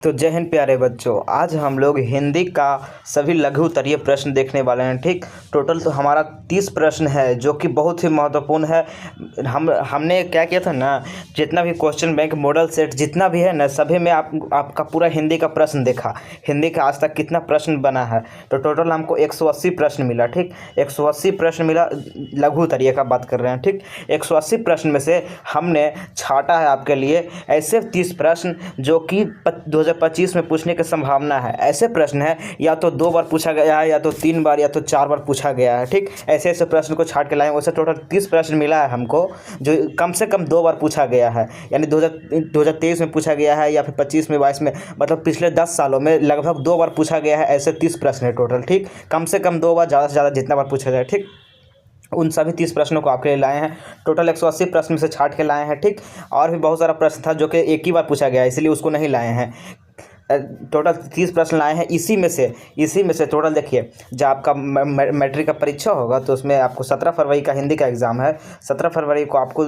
तो जय हिंद प्यारे बच्चों। आज हम लोग हिंदी का सभी लघु उत्तरीय प्रश्न देखने वाले हैं। ठीक, टोटल तो हमारा 30 प्रश्न है जो कि बहुत ही महत्वपूर्ण है। हमने क्या किया था ना, जितना भी क्वेश्चन बैंक मॉडल सेट जितना भी है ना, सभी में आपका पूरा हिंदी का प्रश्न देखा। हिंदी का आज तक कितना प्रश्न बना है, तो टोटल हमको 180 प्रश्न मिला। ठीक, 180 प्रश्न मिला, लघु उत्तरीय का बात कर रहे हैं। ठीक, 180 प्रश्न में से हमने छाटा है आपके लिए ऐसे 30 प्रश्न जो कि 2025 में पूछने की संभावना है। ऐसे प्रश्न है या तो 2 बार पूछा गया है, या तो 3 बार, या तो 4 बार पूछा गया है। ठीक, ऐसे ऐसे प्रश्न को छाट के लाए। वैसे टोटल 30 प्रश्न मिला है हमको जो कम से कम 2 बार पूछा गया है, यानी 2023 में पूछा गया है, या फिर 25 में, 22 में, मतलब पिछले 10 सालों में लगभग 2 बार पूछा गया है। ऐसे 30 प्रश्न है टोटल। ठीक, कम से कम 2 बार, ज़्यादा से ज़्यादा जितना बार पूछा जाए। ठीक, उन सभी 30 प्रश्नों को आपके लिए लाए हैं। टोटल 180 प्रश्न में से छाट के लाए हैं। ठीक, और भी बहुत सारा प्रश्न था जो कि एक ही बार पूछा गया है, इसलिए उसको नहीं लाए हैं। टोटल 30 प्रश्न लाए हैं। इसी में से टोटल देखिए, जब आपका मैट्रिक का परीक्षा होगा तो उसमें आपको 17 फरवरी का हिंदी का एग्ज़ाम है। 17 फरवरी को आपको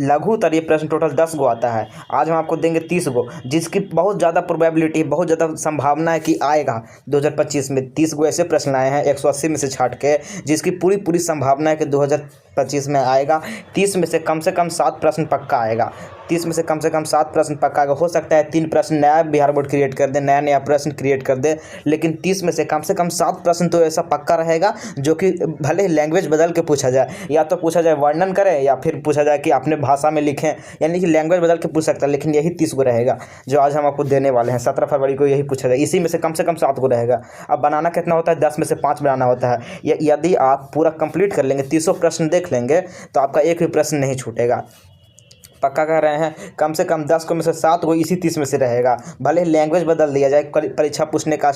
लघु उत्तरीय प्रश्न टोटल 10 गो आता है। आज हम आपको देंगे 30 गो, जिसकी बहुत ज़्यादा प्रोबेबिलिटी, बहुत ज़्यादा संभावना है कि आएगा 2025 में। 30 गो ऐसे प्रश्न लाए हैं 180 में से छाट के, जिसकी पूरी संभावना है कि 2025 में आएगा। 30 में से कम 7 प्रश्न पक्का आएगा। 30 में से कम 7 प्रश्न पक्का आएगा। हो सकता है 3 प्रश्न नया बिहार बोर्ड क्रिएट कर दे, नया प्रश्न क्रिएट कर दे, लेकिन 30 में से कम 7 प्रश्न तो ऐसा पक्का रहेगा जो कि भले ही लैंग्वेज बदल के पूछा जाए, या तो पूछा जाए वर्णन करें, या फिर पूछा जाए कि अपने भाषा में लिखें, यानी कि लैंग्वेज बदल के पूछ सकता है। लेकिन यही 30 गो रहेगा जो आज हम आपको देने वाले हैं। 17 फरवरी को यही पूछा जाए। इसी में से कम 7 गो रहेगा। अब बनाना कितना होता है? 10 में से 5 बनाना होता है। यदि आप पूरा कंप्लीट कर लेंगे, 30 प्रश्न देख लेंगे, तो आपका एक भी प्रश्न नहीं छूटेगा। पक्का कह रहे हैं। कम से कम 10 को में से 7 को इसी 30 में से रहेगा। भले ही लैंग्वेज बदल दिया जाए, परीक्षा पूछने का,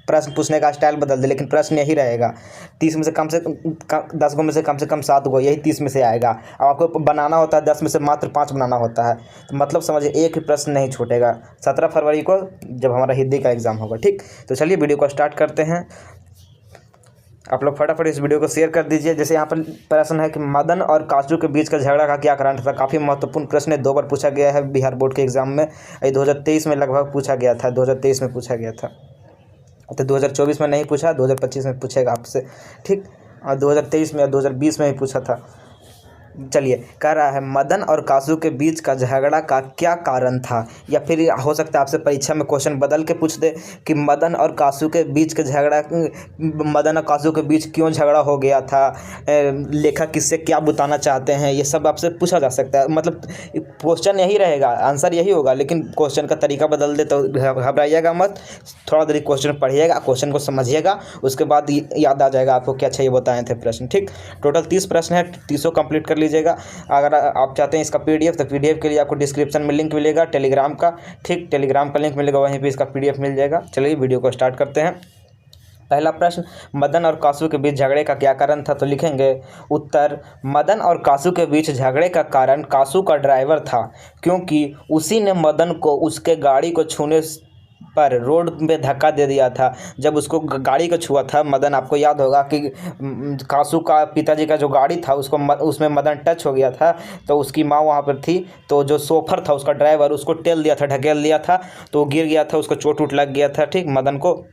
प्रश्न पूछने का स्टाइल बदल दे, लेकिन प्रश्न यही रहेगा। 30 में से 10 को में से कम 7 को, यही 30 में से आएगा। अब आपको बनाना होता है 10 में से मात्र 5 बनाना होता है, तो मतलब समझिए एक भी प्रश्न नहीं छूटेगा 17 फरवरी को, जब हमारा हिंदी का एग्ज़ाम होगा। ठीक, तो चलिए वीडियो को स्टार्ट करते हैं। आप लोग फटाफट इस वीडियो को शेयर कर दीजिए। जैसे यहाँ पर प्रश्न है कि मदन और काजू के बीच का झगड़ा का क्या कारण था। काफ़ी महत्वपूर्ण प्रश्न है, 2 बार पूछा गया है बिहार बोर्ड के एग्ज़ाम में। ये 2023 में लगभग पूछा गया था, 2023 में पूछा गया था, तो 2024 में नहीं पूछा, 2025 में पूछेगा आपसे। ठीक, और 2023 में या 2020 में ही पूछा था। चलिए, कह रहा है मदन और कासू के बीच का झगड़ा का क्या कारण था, या फिर हो सकता है आपसे परीक्षा में क्वेश्चन बदल के पूछ दे कि मदन और कासू के बीच का झगड़ा, मदन और कासू के बीच क्यों झगड़ा हो गया था, लेखक किससे क्या बताना चाहते हैं, ये सब आपसे पूछा जा सकता है। मतलब क्वेश्चन यही रहेगा, आंसर यही होगा, लेकिन क्वेश्चन का तरीका बदल दे तो घबराइएगा मत। थोड़ा देर क्वेश्चन पढ़िएगा, क्वेश्चन को समझिएगा, उसके बाद याद आ जाएगा आपको कि अच्छा ये बताए थे प्रश्न। ठीक, टोटल 30 प्रश्न है, 30 कंप्लीट कर लीजिएगा। अगर आप चाहते हैं इसका PDF, तो PDF के लिए आपको डिस्क्रिप्शन में लिंक मिलेगा टेलीग्राम का। ठीक, टेलीग्राम का लिंक मिलेगा, वहीं पे इसका PDF मिल जाएगा। चलिए वीडियो को स्टार्ट करते हैं। पहला प्रश्न, मदन और कासू के बीच झगड़े का क्या कारण था, तो लिखेंगे उत्तर, मदन और कासू के बीच झगड़े का कारण कासू का ड्राइवर था, क्योंकि उसी ने मदन को उसके गाड़ी को छूने पर रोड में धक्का दे दिया था। जब उसको गाड़ी को छुआ था मदन, आपको याद होगा कि कासू का पिताजी का जो गाड़ी था उसमें मदन टच हो गया था, तो उसकी माँ वहाँ पर थी, तो जो शोफर था उसका ड्राइवर उसको टेल दिया था, ढकेल दिया था, तो गिर गया था, उसको चोट उट लग गया था। ठीक, मदन को,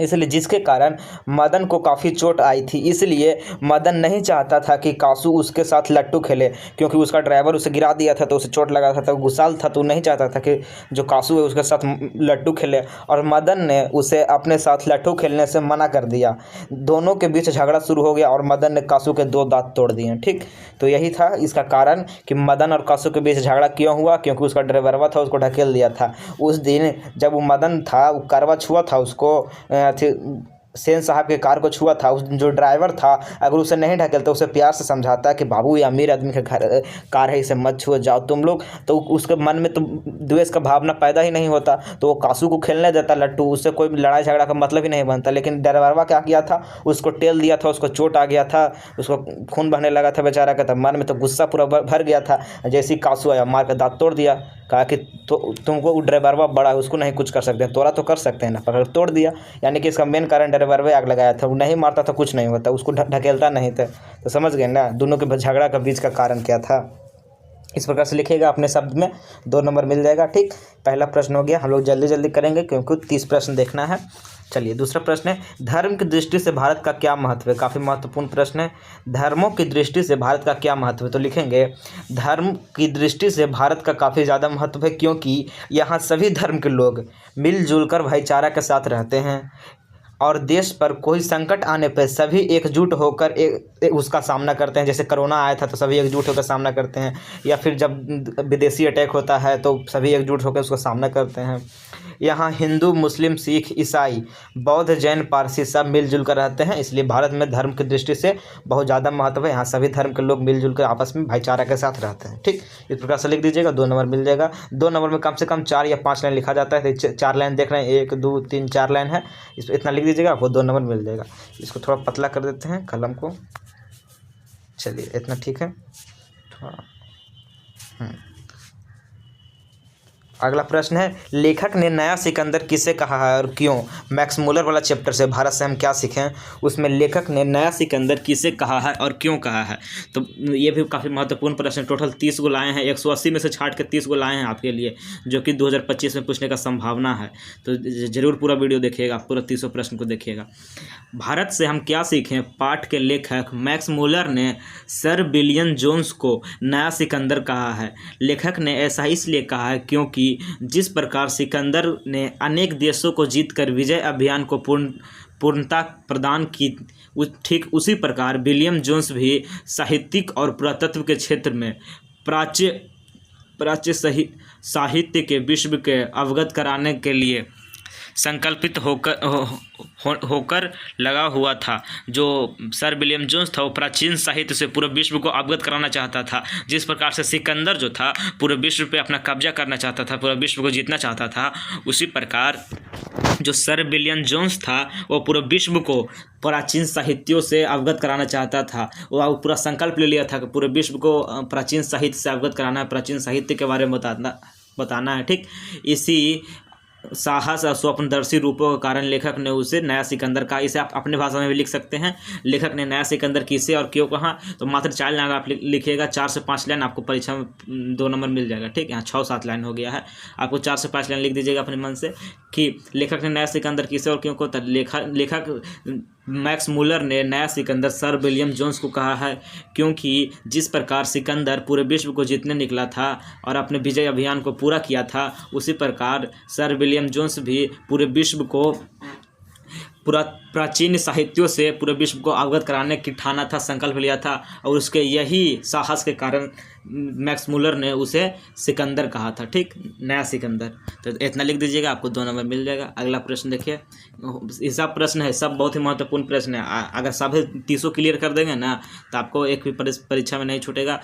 इसलिए जिसके कारण मदन को काफ़ी चोट आई थी। इसलिए मदन नहीं चाहता था कि कासू उसके साथ लट्टू खेले, क्योंकि उसका ड्राइवर उसे गिरा दिया था तो उसे चोट लगा था, तो गुस्साल था, तो नहीं चाहता था कि जो कासू है उसके साथ लट्टू खेले, और मदन ने उसे अपने साथ लट्टू खेलने से मना कर दिया। दोनों के बीच झगड़ा शुरू हो गया और मदन ने कासू के 2 दांत तोड़ दिए। ठीक, तो यही था इसका कारण कि मदन और कासू के बीच झगड़ा क्यों हुआ, क्योंकि उसका ड्राइवरवा था उसको ढकेल दिया था। उस दिन जब वो मदन था, वो कारवा छुआ था उसको, सेन साहब के कार को छुआ था, उस जो ड्राइवर था अगर उसे नहीं ढकेलता, उसे प्यार से समझाता कि बाबू ये अमीर आदमी का घर कार है, इसे मत छुओ, जाओ तुम लोग, तो उसके मन में तो द्वेष का भावना पैदा ही नहीं होता, तो वो कासू को खेलने देता लट्टू, उससे कोई लड़ाई झगड़ा का मतलब ही नहीं बनता। लेकिन ड्राइवरवा क्या किया था, उसको टेल दिया था, उसको चोट आ गया था, उसको खून बहने लगा था बेचारा का, तब मन में तो गुस्सा पूरा भर गया था। जैसे ही कासू आया, मार का दांत तोड़ दिया, कहा कि तो तुमको ड्राइवरवा बड़ा है, उसको नहीं कुछ कर सकते, तोड़ा तो कर सकते हैं ना, पर तोड़ दिया। यानी कि इसका मेन कारण ड्राइवरवे आग लगाया था, वो नहीं मारता था कुछ नहीं होता, उसको ढकेलता नहीं था। तो समझ गए ना दोनों के झगड़ा का बीच का कारण क्या था। इस प्रकार से लिखिएगा अपने शब्द में, 2 नंबर मिल जाएगा। ठीक, पहला प्रश्न हो गया। हम लोग जल्दी जल्दी करेंगे क्योंकि 30 प्रश्न देखना है। चलिए दूसरा प्रश्न है, धर्म की दृष्टि से भारत का क्या महत्व है? काफ़ी महत्वपूर्ण प्रश्न है। धर्मों की दृष्टि से भारत का क्या महत्व है? तो लिखेंगे धर्म की दृष्टि से भारत का काफ़ी ज़्यादा महत्व है, क्योंकि यहाँ सभी धर्म के लोग मिलजुल कर भाईचारा के साथ रहते हैं और देश पर कोई संकट आने पर सभी एकजुट होकर उसका सामना करते हैं। जैसे कोरोना आया था तो सभी एकजुट होकर सामना करते हैं, या फिर जब विदेशी अटैक होता है तो सभी एकजुट होकर उसका सामना करते हैं। यहाँ हिंदू, मुस्लिम, सिख, ईसाई, बौद्ध, जैन, पारसी सब मिलजुल कर रहते हैं, इसलिए भारत में धर्म की दृष्टि से बहुत ज़्यादा महत्व है। यहाँ सभी धर्म के लोग मिलजुल कर आपस में भाईचारा के साथ रहते हैं। ठीक, इस प्रकार से लिख दीजिएगा, 2 नंबर मिल जाएगा। 2 नंबर में कम से कम 4 या 5 लाइन लिखा जाता है, तो 4 लाइन देख रहे हैं, 1 2 3 4 लाइन है, इस इतना लिख दीजिएगा, आपको 2 नंबर मिल जाएगा। इसको थोड़ा पतला कर देते हैं कलम को। चलिए इतना ठीक है थोड़ा। अगला प्रश्न है, लेखक ने नया सिकंदर किसे कहा है और क्यों? मैक्स मुलर वाला चैप्टर से भारत से हम क्या सीखें, उसमें लेखक ने नया सिकंदर किसे कहा है और क्यों कहा है। तो ये भी काफ़ी महत्वपूर्ण प्रश्न, टोटल 30 गो लाए हैं, 180 में से छाट के 30 गो लाए हैं आपके लिए, जो कि 2025 में पूछने का संभावना है। तो ज़रूर पूरा वीडियो देखिएगा, पूरा 30 प्रश्न को देखिएगा। भारत से हम क्या सीखें पाठ के लेखक मैक्स मुलर ने सर विलियम जोन्स को नया सिकंदर कहा है। लेखक ने ऐसा इसलिए कहा है क्योंकि जिस प्रकार सिकंदर ने अनेक देशों को जीतकर विजय अभियान को पूर्णता प्रदान की, ठीक उसी प्रकार विलियम जोन्स भी साहित्यिक और पुरातत्व के क्षेत्र में प्राच्य साहित्य के विश्व के अवगत कराने के लिए संकल्पित होकर लगा हुआ था। जो सर विलियम जोन्स था वो प्राचीन साहित्य से पूरे विश्व को अवगत कराना चाहता था। जिस प्रकार से सिकंदर जो था पूरे विश्व पे अपना कब्जा करना चाहता था, पूरे विश्व को जीतना चाहता था, उसी प्रकार जो सर विलियम जोन्स था वो पूरे विश्व को प्राचीन साहित्यों से अवगत कराना चाहता था। वो पूरा संकल्प ले लिया था कि पूरे विश्व को प्राचीन साहित्य से अवगत कराना है, प्राचीन साहित्य के बारे में बताना है। ठीक, इसी साहस और स्वप्नदर्शी रूपों के कारण लेखक ने उसे नया सिकंदर कहा। इसे आप अपने भाषा में भी लिख सकते हैं, लेखक ने नया सिकंदर किसे और क्यों कहा। तो मात्र 4 लाइन आप लिखिएगा, 4 से 5 लाइन आपको परीक्षा में 2 नंबर मिल जाएगा। ठीक, यहाँ 6-7 लाइन हो गया है, आपको 4 से 5 लाइन लिख दीजिएगा अपने मन से कि लेखक ने नया सिकंदर किसे और क्यों कहा। लेखक मैक्स मुलर ने नया सिकंदर सर विलियम जोन्स को कहा है क्योंकि जिस प्रकार सिकंदर पूरे विश्व को जीतने निकला था और अपने विजय अभियान को पूरा किया था, उसी प्रकार सर विलियम जोन्स भी पूरे विश्व को प्राचीन साहित्यों से पूरे विश्व को अवगत कराने की ठाना था, संकल्प लिया था, और उसके यही साहस के कारण मैक्स मुलर ने उसे सिकंदर कहा था। ठीक, नया सिकंदर। तो इतना लिख दीजिएगा, आपको 2 नंबर मिल जाएगा। अगला प्रश्न देखिए, ये सब प्रश्न है, सब बहुत ही महत्वपूर्ण प्रश्न है। अगर सब 30 क्लियर कर देंगे ना तो आपको एक भी परीक्षा में नहीं छूटेगा,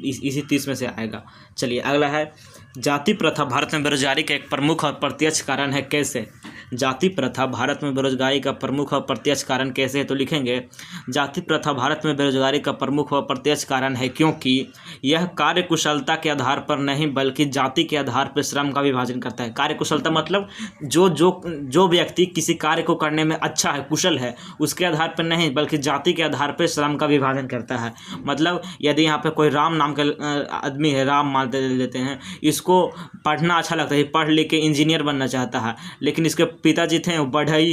इसी 30 में से आएगा। चलिए अगला है, जाति प्रथा भारत में बेरोजगारी का एक प्रमुख और प्रत्यक्ष कारण है, कैसे? जाति प्रथा भारत में बेरोजगारी का प्रमुख और प्रत्यक्ष कारण कैसे है? तो लिखेंगे जाति प्रथा भारत में बेरोजगारी का प्रमुख और प्रत्यक्ष कारण है क्योंकि यह कार्य कुशलता के आधार पर नहीं बल्कि जाति के आधार पर श्रम का विभाजन करता है। कार्य कुशलता मतलब जो व्यक्ति किसी कार्य को करने में अच्छा है, कुशल है, उसके आधार पर नहीं बल्कि जाति के आधार पर श्रम का विभाजन करता है। मतलब यदि यहाँ पे कोई राम नाम का आदमी है, राम मान लेते हैं, इसको पढ़ना अच्छा लगता है, पढ़ लिख के इंजीनियर बनना चाहता है, लेकिन इसके पिताजी थे वो बढ़ई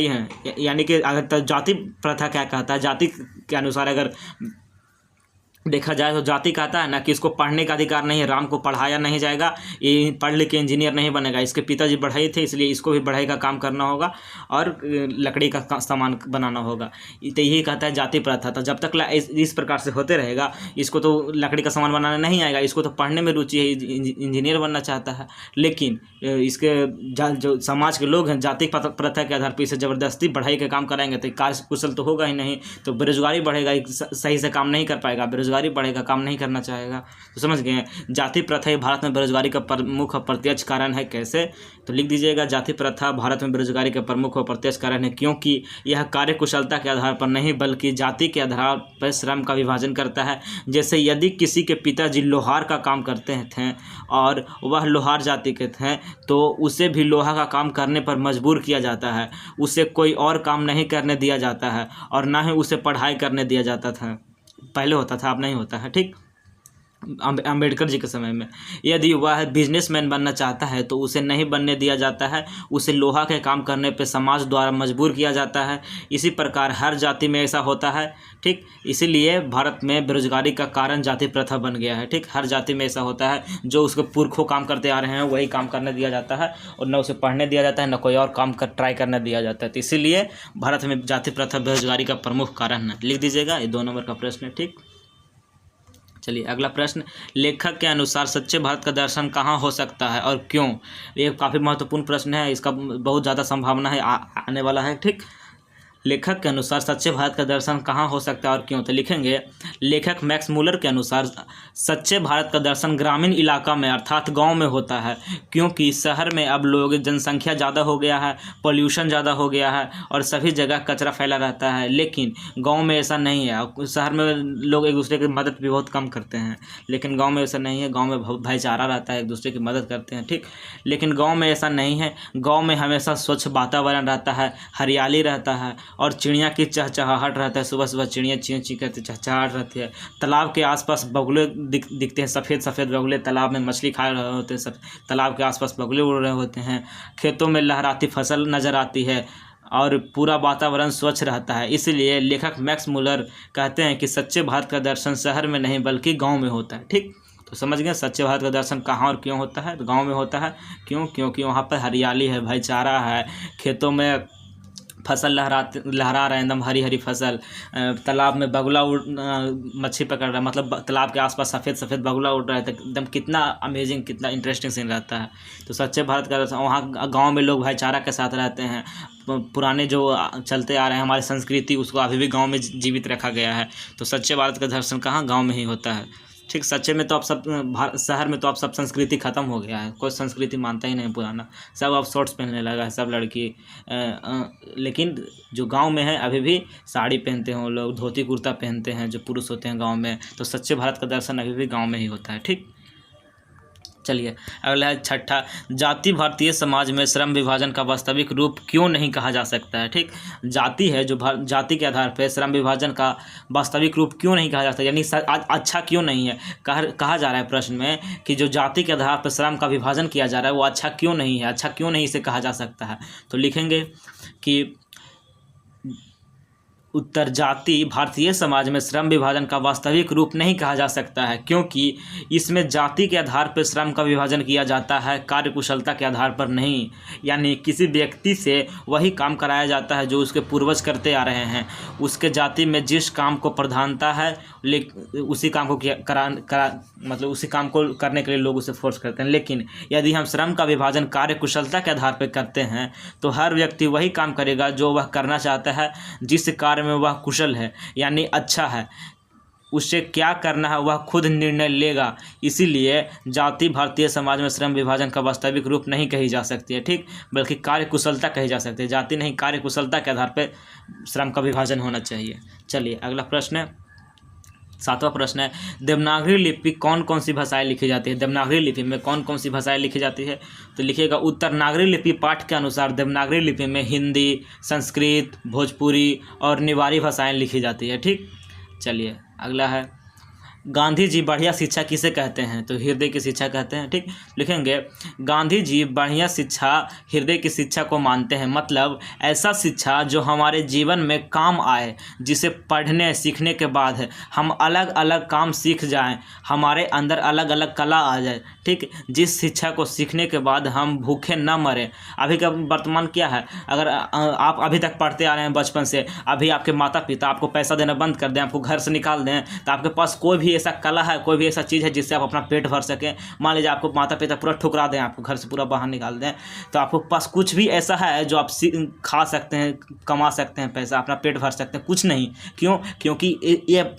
हैं, यानी कि अगर जाति प्रथा क्या कहता है, जाति के अनुसार अगर देखा जाए तो जाति कहता है ना कि इसको पढ़ने का अधिकार नहीं है, राम को पढ़ाया नहीं जाएगा, ये पढ़ लिख के इंजीनियर नहीं बनेगा। इसके पिताजी बढ़ई थे, इसलिए इसको भी बढ़ई का काम करना होगा और लकड़ी का सामान बनाना होगा। तो यही कहता है जाति प्रथा। तो जब तक इस प्रकार से होते रहेगा, इसको तो लकड़ी का सामान बनाना नहीं आएगा, इसको तो पढ़ने में रुचि है, इंजीनियर बनना चाहता है, लेकिन इसके जो समाज के लोग हैं जाति प्रथा के आधार पर इसे ज़बरदस्ती बढ़ई का काम कराएंगे तो कार्य कुशल तो होगा ही नहीं, तो बेरोजगारी बढ़ेगा, सही से काम नहीं कर पाएगा, बेरोजगारी बढ़ेगा, काम नहीं करना चाहेगा। तो समझ गए, जाति प्रथा भारत में बेरोजगारी का प्रमुख और प्रत्यक्ष कारण है, कैसे? तो लिख दीजिएगा, जाति प्रथा भारत में बेरोजगारी का प्रमुख और प्रत्यक्ष कारण है क्योंकि यह कार्य कुशलता के आधार पर नहीं बल्कि जाति के आधार पर श्रम का विभाजन करता है। जैसे यदि किसी के पिताजी लोहार का काम करते थे और वह लोहार जाति के थे तो उसे भी लोहा का काम करने पर मजबूर किया जाता है, उसे कोई और काम नहीं करने दिया जाता है और ना ही उसे पढ़ाई करने दिया जाता था। पहले होता था, अब नहीं होता है। ठीक, अम्बेडकर जी के समय में। यदि वह बिजनेसमैन बनना चाहता है तो उसे नहीं बनने दिया जाता है, उसे लोहा के काम करने पे समाज द्वारा मजबूर किया जाता है। इसी प्रकार हर जाति में ऐसा होता है, ठीक। इसीलिए भारत में बेरोजगारी का कारण जाति प्रथा बन गया है, ठीक। हर जाति में ऐसा होता है, जो उसके पुरखों काम करते आ रहे हैं वही काम करने दिया जाता है, और न उसे पढ़ने दिया जाता है, न कोई और काम ट्राई करने दिया जाता है। तो इसीलिए भारत में जाति प्रथा बेरोजगारी का प्रमुख कारण है। लिख दीजिएगा, ये 2 नंबर का प्रश्न है, ठीक। चलिए अगला प्रश्न, लेखक के अनुसार सच्चे भारत का दर्शन कहाँ हो सकता है और क्यों? ये काफ़ी महत्वपूर्ण प्रश्न है, इसका बहुत ज़्यादा संभावना है आने वाला है, ठीक। लेखक के अनुसार सच्चे भारत का दर्शन कहाँ हो सकता है और क्यों? तो लिखेंगे, लेखक मैक्स मूलर के अनुसार सच्चे भारत का दर्शन ग्रामीण इलाका में अर्थात गांव में होता है, क्योंकि शहर में अब लोग जनसंख्या ज़्यादा हो गया है, पोल्यूशन ज़्यादा हो गया है और सभी जगह कचरा फैला रहता है। लेकिन गांव में ऐसा नहीं है। शहर में लोग एक दूसरे की मदद भी बहुत कम करते हैं, लेकिन गाँव में ऐसा नहीं है। गाँव में भाईचारा रहता है, एक दूसरे की मदद करते हैं, ठीक। लेकिन गाँव में ऐसा नहीं है। गाँव में हमेशा स्वच्छ वातावरण रहता है, हरियाली रहता है और चिड़िया की चहचहाहट रहता है। सुबह सुबह चिड़िया चीं चीं करती चहचहाहट रहती है। तालाब के आसपास बगुले दिखते हैं, सफ़ेद सफ़ेद बगुले तालाब में मछली खा रहे होते हैं। सब तालाब के आसपास बगुले उड़ रहे होते हैं। खेतों में लहराती फसल नज़र आती है और पूरा वातावरण स्वच्छ रहता है। इसलिए लेखक मैक्स मूलर कहते हैं कि सच्चे भारत का दर्शन शहर में नहीं बल्कि गाँव में होता है, ठीक। तो समझ गए, सच्चे भारत का दर्शन कहाँ और क्यों होता है? तो गाँव में होता है। क्यों? क्योंकि वहाँ पर हरियाली है, भाईचारा है, खेतों में फसल लहरा रहे हैं, एकदम हरी हरी फसल। तालाब में बगुला मच्छी पकड़ रहा है, मतलब तालाब के आसपास सफ़ेद सफ़ेद बगुला उड़ रहा है। तो एकदम कितना अमेजिंग, कितना इंटरेस्टिंग सीन रहता है। तो सच्चे भारत का वहाँ गांव में लोग भाईचारा के साथ रहते हैं। पुराने जो चलते आ रहे हैं हमारी संस्कृति, उसको अभी भी गाँव में जीवित रखा गया है। तो सच्चे भारत का दर्शन कहाँ? गाँव में ही होता है, ठीक। सच्चे में तो अब सब शहर में तो अब सब संस्कृति ख़त्म हो गया है, कोई संस्कृति मानता ही नहीं पुराना। सब अब शॉर्ट्स पहनने लगा है सब लड़की। लेकिन जो गांव में है अभी भी साड़ी पहनते हैं वो लोग, धोती कुर्ता पहनते हैं जो पुरुष होते हैं गांव में। तो सच्चे भारत का दर्शन अभी भी गांव में ही होता है, ठीक। चलिए अगला है छठा, जाति भारतीय समाज में श्रम विभाजन का वास्तविक रूप क्यों नहीं कहा जा सकता है, ठीक। जाति है जो जाति के आधार पर श्रम विभाजन का वास्तविक रूप क्यों नहीं कहा जा सकता, यानी अच्छा क्यों नहीं है। कहा जा रहा है प्रश्न में कि जो जाति के आधार पर श्रम का विभाजन किया जा रहा है वो अच्छा क्यों नहीं है, अच्छा क्यों नहीं इसे कहा जा सकता है। तो लिखेंगे कि उत्तर, जाति भारतीय समाज में श्रम विभाजन का वास्तविक रूप नहीं कहा जा सकता है, क्योंकि इसमें जाति के आधार पर श्रम का विभाजन किया जाता है, कार्यकुशलता के आधार पर नहीं। यानी किसी व्यक्ति से वही काम कराया जाता है जो उसके पूर्वज करते आ रहे हैं। उसके जाति में जिस काम को प्रधानता है उसी काम को मतलब उसी काम को करने के लिए लोग उसे फोर्स करते हैं। लेकिन यदि हम श्रम का विभाजन कार्यकुशलता के आधार पर करते हैं तो हर व्यक्ति वही काम करेगा जो वह करना चाहता है, जिस कार्य में वह कुशल है, यानी अच्छा है। उसे क्या करना है वह खुद निर्णय लेगा। इसीलिए जाति भारतीय समाज में श्रम विभाजन का वास्तविक रूप नहीं कही जा सकती है, ठीक, बल्कि कार्यकुशलता कही जा सकती है। जाति नहीं, कार्यकुशलता के आधार पर श्रम का विभाजन होना चाहिए। चलिए अगला प्रश्न है, 7वां प्रश्न है, देवनागरी लिपि कौन कौन सी भाषाएं लिखी जाती है? देवनागरी लिपि में कौन कौन सी भाषाएं लिखी जाती है? तो लिखिएगा, उत्तर नागरी लिपि पाठ के अनुसार देवनागरी लिपि में हिंदी, संस्कृत, भोजपुरी और निवारी भाषाएं लिखी जाती है, ठीक। चलिए अगला है, गांधी जी बढ़िया शिक्षा किसे कहते हैं? तो हृदय की शिक्षा कहते हैं, ठीक। लिखेंगे, गांधी जी बढ़िया शिक्षा हृदय की शिक्षा को मानते हैं, मतलब ऐसा शिक्षा जो हमारे जीवन में काम आए, जिसे पढ़ने सीखने के बाद हम अलग अलग काम सीख जाएं, हमारे अंदर अलग अलग कला आ जाए, ठीक। जिस शिक्षा को सीखने के बाद हम भूखे न मरें। अभी का वर्तमान क्या है, अगर आप अभी तक पढ़ते आ रहे हैं बचपन से, अभी आपके माता पिता आपको पैसा देना बंद कर दें, आपको घर से निकाल दें, तो आपके पास कोई भी ऐसा कला है, कोई भी ऐसा चीज़ है जिससे आप अपना पेट भर सकें। मान लीजिए आपको माता पिता पूरा ठुकरा दें, आपको घर से पूरा बाहर निकाल दें, तो आपके पास कुछ भी ऐसा है जो आप खा सकते हैं, कमा सकते हैं पैसा, अपना पेट भर सकते हैं? कुछ नहीं। क्यों? क्योंकि ये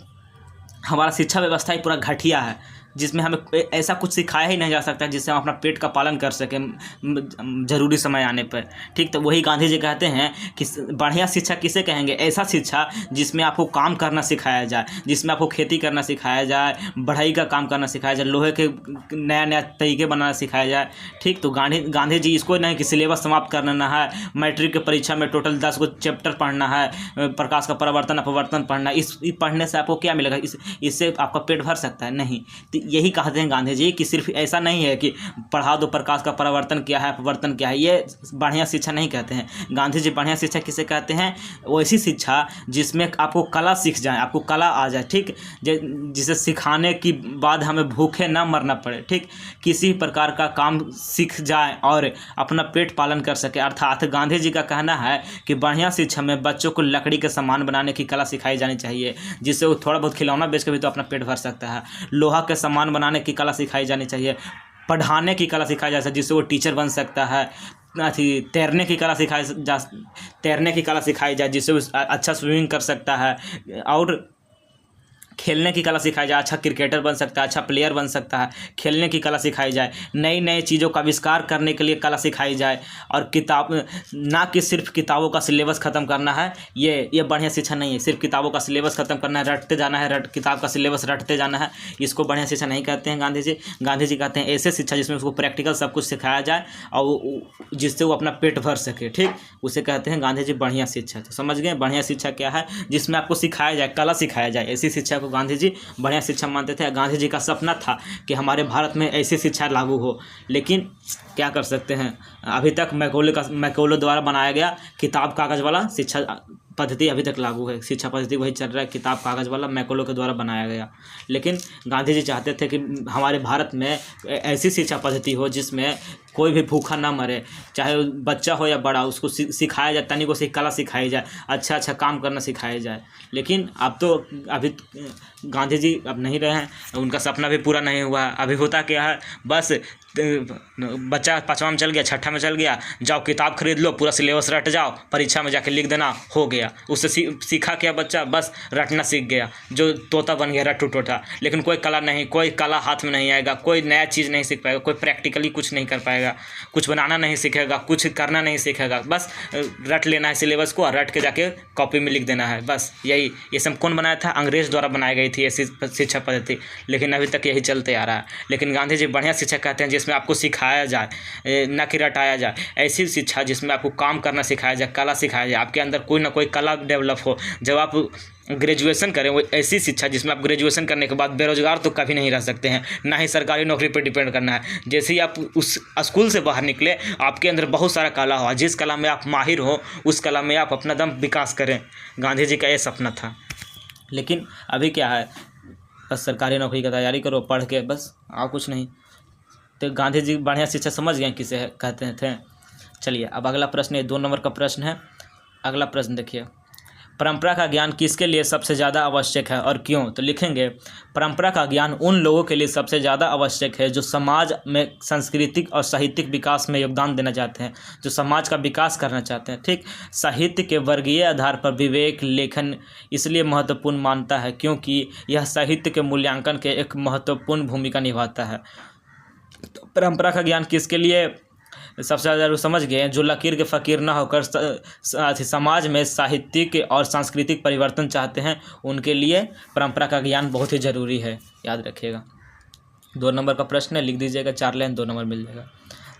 हमारा शिक्षा व्यवस्था ही पूरा घटिया है, जिसमें हमें ऐसा कुछ सिखाया ही नहीं जा सकता जिससे हम अपना पेट का पालन कर सकें ज़रूरी समय आने पर, ठीक। तो वही गांधी जी कहते हैं कि बढ़िया शिक्षा किसे कहेंगे? ऐसा शिक्षा जिसमें आपको काम करना सिखाया जाए, जिसमें आपको खेती करना सिखाया जाए, बढ़ई का काम करना सिखाया जाए, लोहे के नया नया तरीके बनाना सिखाया जाए, ठीक। तो गांधी जी इसको नहीं कि सिलेबस समाप्त करना है, मैट्रिक की परीक्षा में टोटल 10 को चैप्टर पढ़ना है, प्रकाश का परावर्तन अपवर्तन पढ़ना, इस पढ़ने से आपको क्या मिलेगा, इससे आपका पेट भर सकता है? नहीं। तो यही कहते हैं गांधी जी कि सिर्फ ऐसा नहीं है कि पढ़ा दो प्रकाश का परावर्तन क्या है, अपवर्तन क्या है, ये बढ़िया शिक्षा नहीं कहते हैं। गांधी जी बढ़िया शिक्षा किसे कहते हैं? वैसी शिक्षा जिसमें आपको कला सीख जाए, आपको कला आ जाए, ठीक, जिसे सिखाने के बाद हमें भूखे ना मरना पड़े, ठीक, किसी प्रकार का काम सीख जाए और अपना पेट पालन कर सके। अर्थात गांधी जी का कहना है कि बढ़िया शिक्षा में बच्चों को लकड़ी के सामान बनाने की कला सिखाई जानी चाहिए, जिससे वो थोड़ा बहुत खिलौना बेच के भी तो अपना पेट भर सकता है। लोहा के सामान बनाने की कला सिखाई जानी चाहिए, पढ़ाने की कला सिखाई जा सकती है, जिससे वो टीचर बन सकता है। तैरने की कला सिखाई जाए जिससे वो अच्छा स्विमिंग कर सकता है, और खेलने की कला सिखाई जाए, अच्छा क्रिकेटर बन सकता है, अच्छा प्लेयर बन सकता है। खेलने की कला सिखाई जाए, नई नई चीज़ों का आविष्कार करने के लिए कला सिखाई जाए, और किताब ना कि सिर्फ किताबों का सिलेबस ख़त्म करना है, ये बढ़िया शिक्षा नहीं है। सिर्फ किताबों का सिलेबस ख़त्म करना है, रटते जाना है, किताब का सिलेबस रटते जाना है, इसको बढ़िया शिक्षा नहीं कहते हैं गांधी जी। गांधी जी कहते हैं ऐसे शिक्षा जिसमें उसको प्रैक्टिकल सब कुछ सिखाया जाए और जिससे वो अपना पेट भर सके, ठीक, उसे कहते हैं गांधी जी बढ़िया शिक्षा। तो समझ गए बढ़िया शिक्षा क्या है? जिसमें आपको सिखाया जाए, कला सिखाया जाए, ऐसी शिक्षा को गांधी जी बढ़िया शिक्षा मानते थे। गांधी जी का सपना था कि हमारे भारत में ऐसी शिक्षा लागू हो, लेकिन क्या कर सकते हैं, अभी तक मैकोले द्वारा बनाया गया किताब कागज़ वाला शिक्षा पद्धति अभी तक लागू है। शिक्षा पद्धति वही चल रहा है, किताब कागज़ वाला मैकोले के द्वारा बनाया गया। लेकिन गांधी जी चाहते थे कि हमारे भारत में ऐसी शिक्षा पद्धति हो जिसमें कोई भी भूखा ना मरे, चाहे बच्चा हो या बड़ा, उसको सिखाया जाए, तनिक को कला सिखाई जाए, अच्छा अच्छा काम करना सिखाया जाए। लेकिन अब तो अभी गांधी जी अब नहीं रहे हैं, उनका सपना भी पूरा नहीं हुआ है। अभी होता क्या है, बस बच्चा 5वां में चल गया, 6ठा में चल गया, जाओ किताब खरीद लो, पूरा सिलेबस रट जाओ, परीक्षा में जाके लिख देना, हो गया। उससे सीखा क्या बच्चा? बस रटना सीख गया, जो तोता बन गया, रट्टू टोटा। लेकिन कोई कला नहीं, कोई कला हाथ में नहीं आएगा, कोई नया चीज़ नहीं सीख पाएगा, कोई प्रैक्टिकली कुछ नहीं कर पाएगा, कुछ बनाना नहीं सीखेगा, कुछ करना नहीं सीखेगा, बस रट लेना है सिलेबस को और रट के जाके कॉपी में लिख देना है, बस यही। ये सब कौन बनाया था? अंग्रेज़ द्वारा बनाई गई थी ऐसी शिक्षा पद्धति, लेकिन अभी तक यही चलते आ रहा है। लेकिन गांधी जी बढ़िया शिक्षा कहते हैं जिसमें आपको सिखाया जाए, न कि रटाया जाए। ऐसी शिक्षा जिसमें आपको काम करना सिखाया जाए, कला सिखाया जाए, आपके अंदर कोई ना कोई कला डेवलप हो। जब आप ग्रेजुएशन करें, वो ऐसी शिक्षा जिसमें आप ग्रेजुएशन करने के बाद बेरोजगार तो कभी नहीं रह सकते हैं, ना ही सरकारी नौकरी पर डिपेंड करना है। जैसे ही आप उस स्कूल से बाहर निकले, आपके अंदर बहुत सारा कला हो, जिस कला में आप माहिर हो उस कला में आप अपना दम विकास करें। गांधी जी का ये सपना था। लेकिन अभी क्या है, बस सरकारी नौकरी की तैयारी करो, पढ़ के, बस और कुछ नहीं। तो गांधी जी बढ़िया शिक्षा समझ गए किसे कहते थे। चलिए अब अगला प्रश्न, ये 2 नंबर का प्रश्न है। अगला प्रश्न देखिए, परंपरा का ज्ञान किसके लिए सबसे ज़्यादा आवश्यक है और क्यों? तो लिखेंगे परंपरा का ज्ञान उन लोगों के लिए सबसे ज़्यादा आवश्यक है जो समाज में सांस्कृतिक और साहित्यिक विकास में योगदान देना चाहते हैं, जो समाज का विकास करना चाहते हैं, ठीक। साहित्य के वर्गीय आधार पर विवेक लेखन इसलिए महत्वपूर्ण मानता है क्योंकि यह साहित्य के मूल्यांकन के एक महत्वपूर्ण भूमिका निभाता है। तो परंपरा का ज्ञान किसके लिए सबसे ज़्यादा समझ गए? जो लकीर के फ़कीर ना होकर समाज में साहित्यिक और सांस्कृतिक परिवर्तन चाहते हैं, उनके लिए परंपरा का ज्ञान बहुत ही ज़रूरी है, याद रखिएगा। 2 नंबर का प्रश्न है, लिख दीजिएगा, 4 लाइन 2 नंबर मिल जाएगा।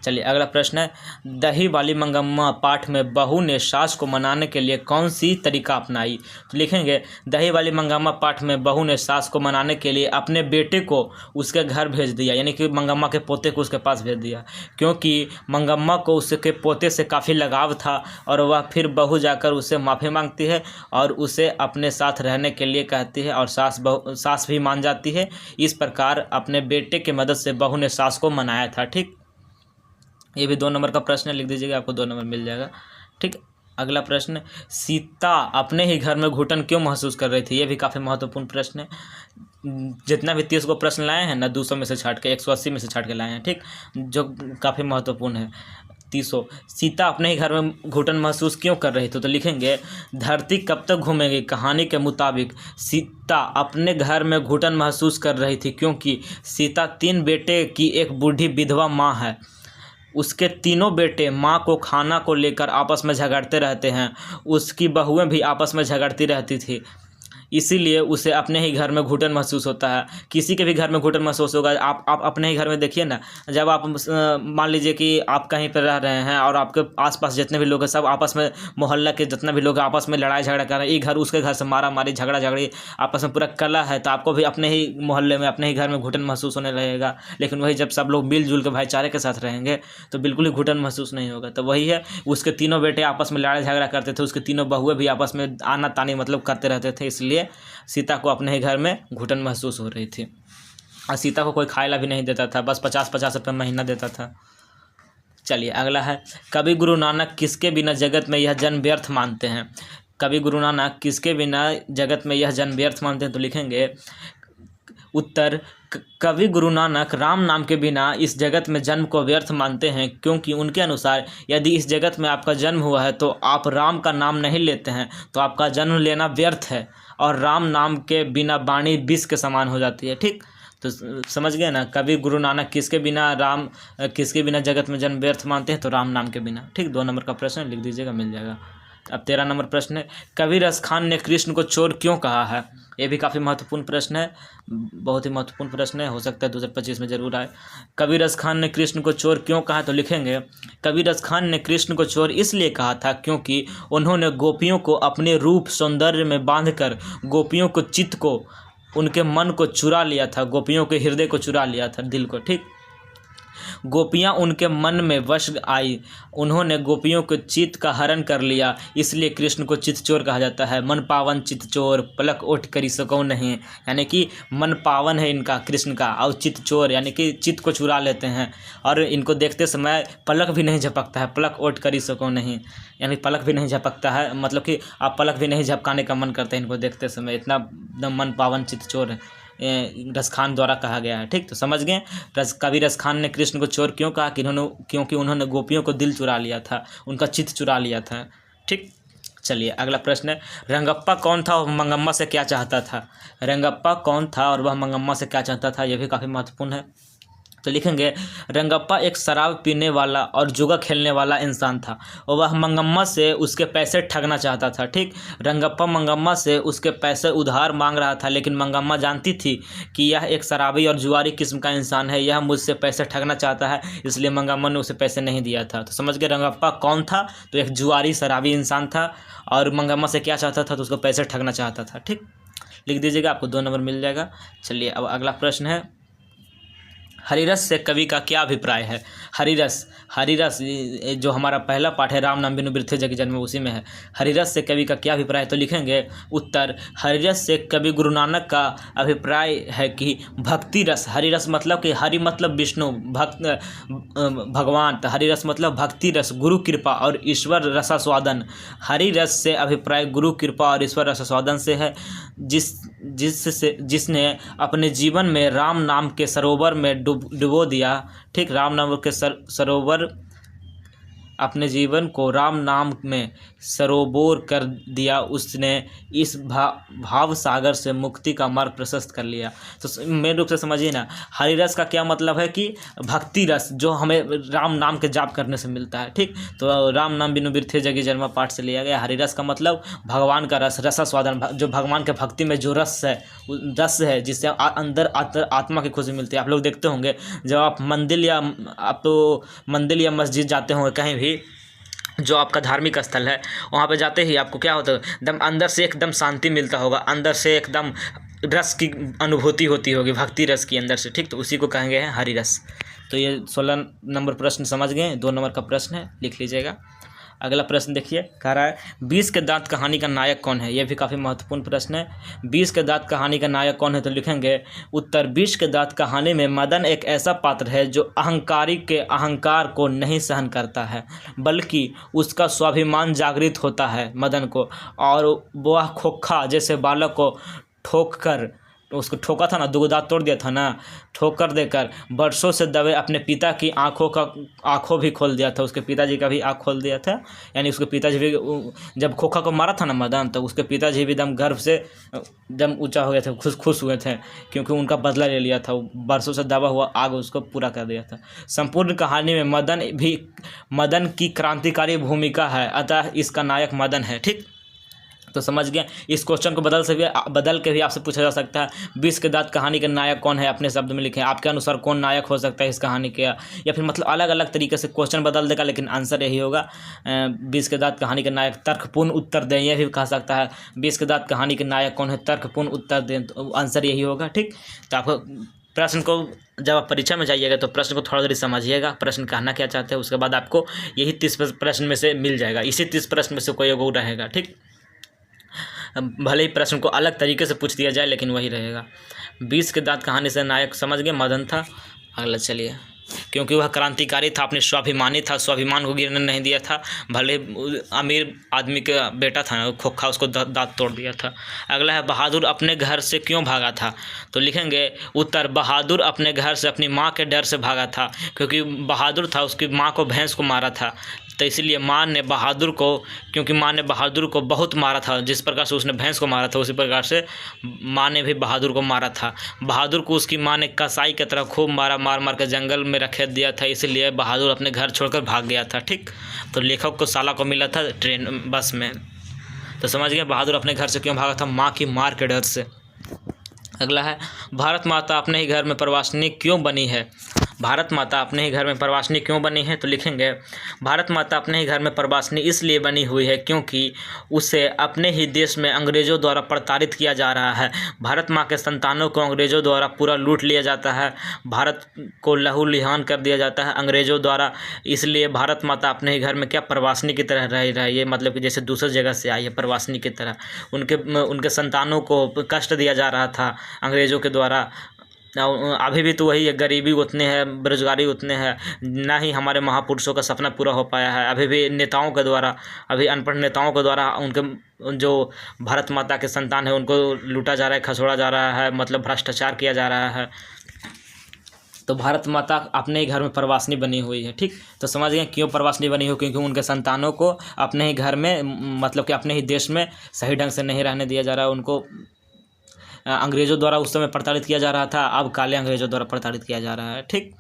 चलिए अगला प्रश्न है, दही वाली मंगम्मा पाठ में बहू ने सास को मनाने के लिए कौन सी तरीका अपनाई? तो लिखेंगे दही वाली मंगम्मा पाठ में बहू ने सास को मनाने के लिए अपने बेटे को उसके घर भेज दिया, यानी कि मंगम्मा के पोते को उसके पास भेज दिया, क्योंकि मंगम्मा को उसके पोते से काफ़ी लगाव था और वह फिर बहू जाकर उससे माफ़ी मांगती है और उसे अपने साथ रहने के लिए कहती है और सास भी मान जाती है। इस प्रकार अपने बेटे की मदद से बहू ने सास को मनाया था, ठीक। ये भी 2 नंबर का प्रश्न है, लिख दीजिएगा, आपको 2 नंबर मिल जाएगा, ठीक। अगला प्रश्न, सीता अपने ही घर में घुटन क्यों महसूस कर रही थी? ये भी काफ़ी महत्वपूर्ण प्रश्न है। जितना भी 30 को प्रश्न लाए हैं ना, 200 में से छाट के 180 में से छाट के लाए हैं, ठीक, जो काफ़ी महत्वपूर्ण है। 300, सीता अपने ही घर में घुटन महसूस क्यों कर रही थी? तो लिखेंगे धरती कब तक घूमेगी? कहानी के मुताबिक सीता अपने घर में घुटन महसूस कर रही थी क्योंकि सीता 3 बेटे की एक बूढ़ी विधवा माँ है। उसके तीनों बेटे माँ को खाना को लेकर आपस में झगड़ते रहते हैं, उसकी बहुएं भी आपस में झगड़ती रहती थी। इसीलिए उसे अपने ही घर में घुटन महसूस होता है। किसी के भी घर में घुटन महसूस होगा। आप अपने ही घर में देखिए ना, जब आप मान लीजिए कि आप कहीं पर रह रहे हैं और आपके आसपास जितने भी लोग हैं सब आपस में, मोहल्ला के जितना भी लोग हैं आपस में लड़ाई झगड़ा कर रहे हैं, एक घर उसके घर से मारा मारी झगड़ा झगड़ी आपस में पूरा कला है, तो आपको भी अपने ही मोहल्ले में अपने ही घर में घुटन महसूस होने लगेगा। लेकिन वही जब सब लोग मिलजुल के भाईचारे के साथ रहेंगे तो बिल्कुल ही घुटन महसूस नहीं होगा। तो वही है, उसके तीनों बेटे आपस में लड़ाई झगड़ा करते थे, उसके तीनों बहुएं भी आपस में आना तानी मतलब करते रहते थे, इसलिए सीता को अपने ही घर में घुटन महसूस हो रही थी। और सीता को कोई खाएला भी नहीं देता था, बस 50-50 रुपये महीना देता था। चलिए अगला है, कवि गुरु नानक किसके बिना जगत में यह जन्म व्यर्थ मानते हैं? कवि गुरु नानक किसके बिना जगत में यह जन्म व्यर्थ मानते हैं? तो लिखेंगे उत्तर, कवि गुरु नानक राम नाम के बिना इस जगत में जन्म को व्यर्थ मानते हैं, क्योंकि उनके अनुसार यदि इस जगत में आपका जन्म हुआ है तो आप राम का नाम नहीं लेते हैं तो आपका जन्म लेना व्यर्थ है, और राम नाम के बिना वाणी विष के समान हो जाती है। ठीक, तो समझ गए ना, कवि गुरु नानक किसके बिना जगत में जन्म व्यर्थ मानते हैं? तो राम नाम के बिना। ठीक, 2 नंबर का प्रश्न लिख दीजिएगा, मिल जाएगा। अब 13 नंबर प्रश्न है, कबीर खान ने कृष्ण को चोर क्यों कहा है? ये भी काफ़ी महत्वपूर्ण प्रश्न है, बहुत ही महत्वपूर्ण प्रश्न है, हो सकता है 2025 में जरूर आए। कबीर खान ने कृष्ण को चोर क्यों कहा? तो लिखेंगे, कबीर खान ने कृष्ण को चोर इसलिए कहा था क्योंकि उन्होंने गोपियों को अपने रूप सौंदर्य में बांधकर गोपियों को चित्त को, उनके मन को चुरा लिया था, गोपियों के हृदय को चुरा लिया था, दिल को। ठीक, गोपियाँ उनके मन में वश आई, उन्होंने गोपियों को चित्त का हरण कर लिया, इसलिए कृष्ण को चित्त चोर कहा जाता है। मन पावन चित्त चोर, पलक ओट करी सकौ नहीं, यानी कि मन पावन है इनका कृष्ण का, और चित्त चोर यानी कि चित्त को चुरा लेते हैं, और इनको देखते समय पलक भी नहीं झपकता है, पलक ओट करी सकौ नहीं, यानी पलक भी नहीं झपकता है, मतलब कि आप पलक भी नहीं झपकाने का मन करते हैं इनको देखते समय, इतना एकदम मन पावन चित्त चोर है, रसखान द्वारा कहा गया है। ठीक, तो समझ गए, कवि रसखान ने कृष्ण को चोर क्यों कहा? क्योंकि उन्होंने गोपियों को दिल चुरा लिया था, उनका चित्त चुरा लिया था। ठीक, चलिए अगला प्रश्न है, रंगप्पा कौन था और मंगम्मा से क्या चाहता था? रंगप्पा कौन था और वह मंगम्मा से क्या चाहता था? यह भी काफ़ी महत्वपूर्ण है। तो लिखेंगे, रंगप्पा एक शराब पीने वाला और जुआ खेलने वाला इंसान था, और वह मंगम्मा से उसके पैसे ठगना चाहता था। ठीक, रंगप्पा मंगम्मा से उसके पैसे उधार मांग रहा था, लेकिन मंगम्मा जानती थी कि यह एक शराबी और जुआरी किस्म का इंसान है, यह मुझसे पैसे ठगना चाहता है, इसलिए मंगम्मा ने उसे पैसे नहीं दिया था। तो समझ गए, रंगप्पा कौन था? तो एक जुआरी शराबी इंसान था, और मंगम्मा से क्या चाहता था? तो उसको पैसे ठगना चाहता था। ठीक, लिख दीजिएगा, आपको 2 नंबर मिल जाएगा। चलिए अब अगला प्रश्न है, हरिरस से कवि का क्या अभिप्राय है? हरिरस जो हमारा पहला पाठ है, राम नाम बिनु बिरथे जग जन्म, उसी में है। हरिरस से कवि का क्या अभिप्राय है? तो लिखेंगे उत्तर, हरिरस से कवि गुरु नानक का अभिप्राय है कि भक्ति रस, हरिरस मतलब कि हरि मतलब विष्णु, भगवान, तो हरिरस मतलब भक्ति रस, गुरु कृपा और ईश्वर रसास्वादन। हरिरस से अभिप्राय गुरु कृपा और ईश्वर रसास्वादन से है, जिसने अपने जीवन में राम नाम के सरोवर में डुबो दिया। ठीक, राम नाम के सरोवर, अपने जीवन को राम नाम में सरोबोर कर दिया, उसने इस भाव सागर से मुक्ति का मार्ग प्रशस्त कर लिया। तो मेन रूप से समझिए ना, हरिरस का क्या मतलब है कि भक्ति रस, जो हमें राम नाम के जाप करने से मिलता है। ठीक, तो राम नाम बिनु बिरथे जगी जन्म पाठ से लिया गया। हरिरस का मतलब भगवान का रस, रसास्वादन, जो भगवान के भक्ति में जो रस है जिससे अंदर आत्मा की खुशी मिलती है। आप लोग देखते होंगे जब आप मंदिर या मस्जिद जाते होंगे, कहीं भी जो आपका धार्मिक स्थल है, वहाँ पे जाते ही आपको क्या होता है, एकदम अंदर से एकदम शांति मिलता होगा, अंदर से एकदम रस की अनुभूति होती होगी, भक्ति रस की अंदर से। ठीक, तो उसी को कहेंगे हैं हरि रस। तो ये 16 नंबर प्रश्न समझ गए, 2 नंबर का प्रश्न है, लिख लीजिएगा। अगला प्रश्न देखिए, कह रहा है 20 के दांत कहानी का नायक कौन है? यह भी काफ़ी महत्वपूर्ण प्रश्न है। 20 के दांत कहानी का नायक कौन है? तो लिखेंगे उत्तर, 20 के दांत कहानी में मदन एक ऐसा पात्र है जो अहंकारी के अहंकार को नहीं सहन करता है, बल्कि उसका स्वाभिमान जागृत होता है मदन को, और वह खोखा जैसे बालक को उसको ठोका था ना, 2 दांत तोड़ दिया था ना, ठोकर देकर बरसों से दबे अपने पिता की आँखों भी खोल दिया था, उसके पिताजी का भी आँख खोल दिया था। यानी उसके पिताजी भी, जब खोखा को मारा था ना मदन, तो उसके पिताजी भी दम गर्व से दम ऊंचा हो गए थे, खुश हुए थे, क्योंकि उनका बदला ले लिया था, बरसों से दबा हुआ आग उसको पूरा कर दिया था। संपूर्ण कहानी में मदन की क्रांतिकारी भूमिका है, अतः इसका नायक मदन है। ठीक, तो समझ गए। इस क्वेश्चन को बदल के भी आपसे पूछा जा सकता है 20 के दांत कहानी के नायक कौन है, अपने शब्द में लिखें। आपके अनुसार कौन नायक हो सकता है इस कहानी के, या फिर मतलब अलग अलग तरीके से क्वेश्चन बदल देगा, लेकिन आंसर यही होगा 20 के दांत कहानी के नायक। तर्कपूर्ण उत्तर दें, यह भी कहा सकता है 20 के दांत कहानी के नायक कौन है, तर्कपूर्ण उत्तर दें, तो आंसर यही होगा। ठीक, तो आपको प्रश्न को जब आप परीक्षा में जाइएगा तो प्रश्न को थोड़ा देर समझिएगा, प्रश्न कहना क्या चाहते हैं, उसके बाद आपको यही 30 प्रश्न में से मिल जाएगा। इसी 30 प्रश्न में से कोई एगो रहेगा। ठीक, भले ही प्रश्न को अलग तरीके से पूछ दिया जाए लेकिन वही रहेगा। 20 के दांत कहानी से नायक समझ गए, मदन था। अगला चलिए, क्योंकि वह क्रांतिकारी था, अपने स्वाभिमानी था, स्वाभिमान को गिरने नहीं दिया था। भले अमीर आदमी का बेटा था, खोखा, उसको दांत तोड़ दिया था। अगला है बहादुर अपने घर से क्यों भागा था, तो लिखेंगे उत्तर बहादुर अपने घर से अपनी माँ के डर से भागा था, क्योंकि बहादुर था, उसकी माँ को भैंस को मारा था, तो इसलिए माँ ने बहादुर को, क्योंकि माँ ने बहादुर को बहुत मारा था, जिस प्रकार से उसने भैंस को मारा था उसी प्रकार से माँ ने भी बहादुर को मारा था। बहादुर को उसकी माँ ने कसाई की तरह खूब मार मार के जंगल में रखेत दिया था, इसलिए बहादुर अपने घर छोड़कर भाग गया था। ठीक, तो लेखक को साला को मिला था ट्रेन बस में, तो समझ गए बहादुर अपने घर से क्यों भागा था, माँ की मार के डर से। अगला है भारत माता अपने ही घर में प्रवासिनी क्यों बनी है, भारत माता अपने ही घर में प्रवासिनी क्यों बनी है, तो लिखेंगे भारत माता अपने ही घर में प्रवासिनी इसलिए बनी हुई है क्योंकि उसे अपने ही देश में अंग्रेज़ों द्वारा प्रताड़ित किया जा रहा है। भारत माँ के संतानों को अंग्रेज़ों द्वारा पूरा लूट लिया जाता है, भारत को लहूलुहान कर दिया जाता है अंग्रेज़ों द्वारा, इसलिए भारत माता अपने ही घर में क्या प्रवासिनी की तरह रह रही है, मतलब कि जैसे दूसरी जगह से आई है प्रवासिनी की तरह। उनके संतानों को कष्ट दिया जा रहा था अंग्रेज़ों के द्वारा। अभी भी तो वही है, गरीबी उतने है, बेरोजगारी उतने है, ना ही हमारे महापुरुषों का सपना पूरा हो पाया है। अभी भी नेताओं के द्वारा, अभी अनपढ़ नेताओं के द्वारा उनके जो भारत माता के संतान है उनको लूटा जा रहा है, खसोड़ा जा रहा है, मतलब भ्रष्टाचार किया जा रहा है। तो भारत माता अपने ही घर में प्रवासिनी बनी हुई है। ठीक, तो समझ गए क्यों प्रवासिनी बनी हुई, क्योंकि उनके संतानों को अपने ही घर में, मतलब कि अपने ही देश में सही ढंग से नहीं रहने दिया जा रहा है। उनको अंग्रेज़ों द्वारा उस समय प्रताड़ित किया जा रहा था, अब काले अंग्रेज़ों द्वारा प्रताड़ित किया जा रहा है। ठीक,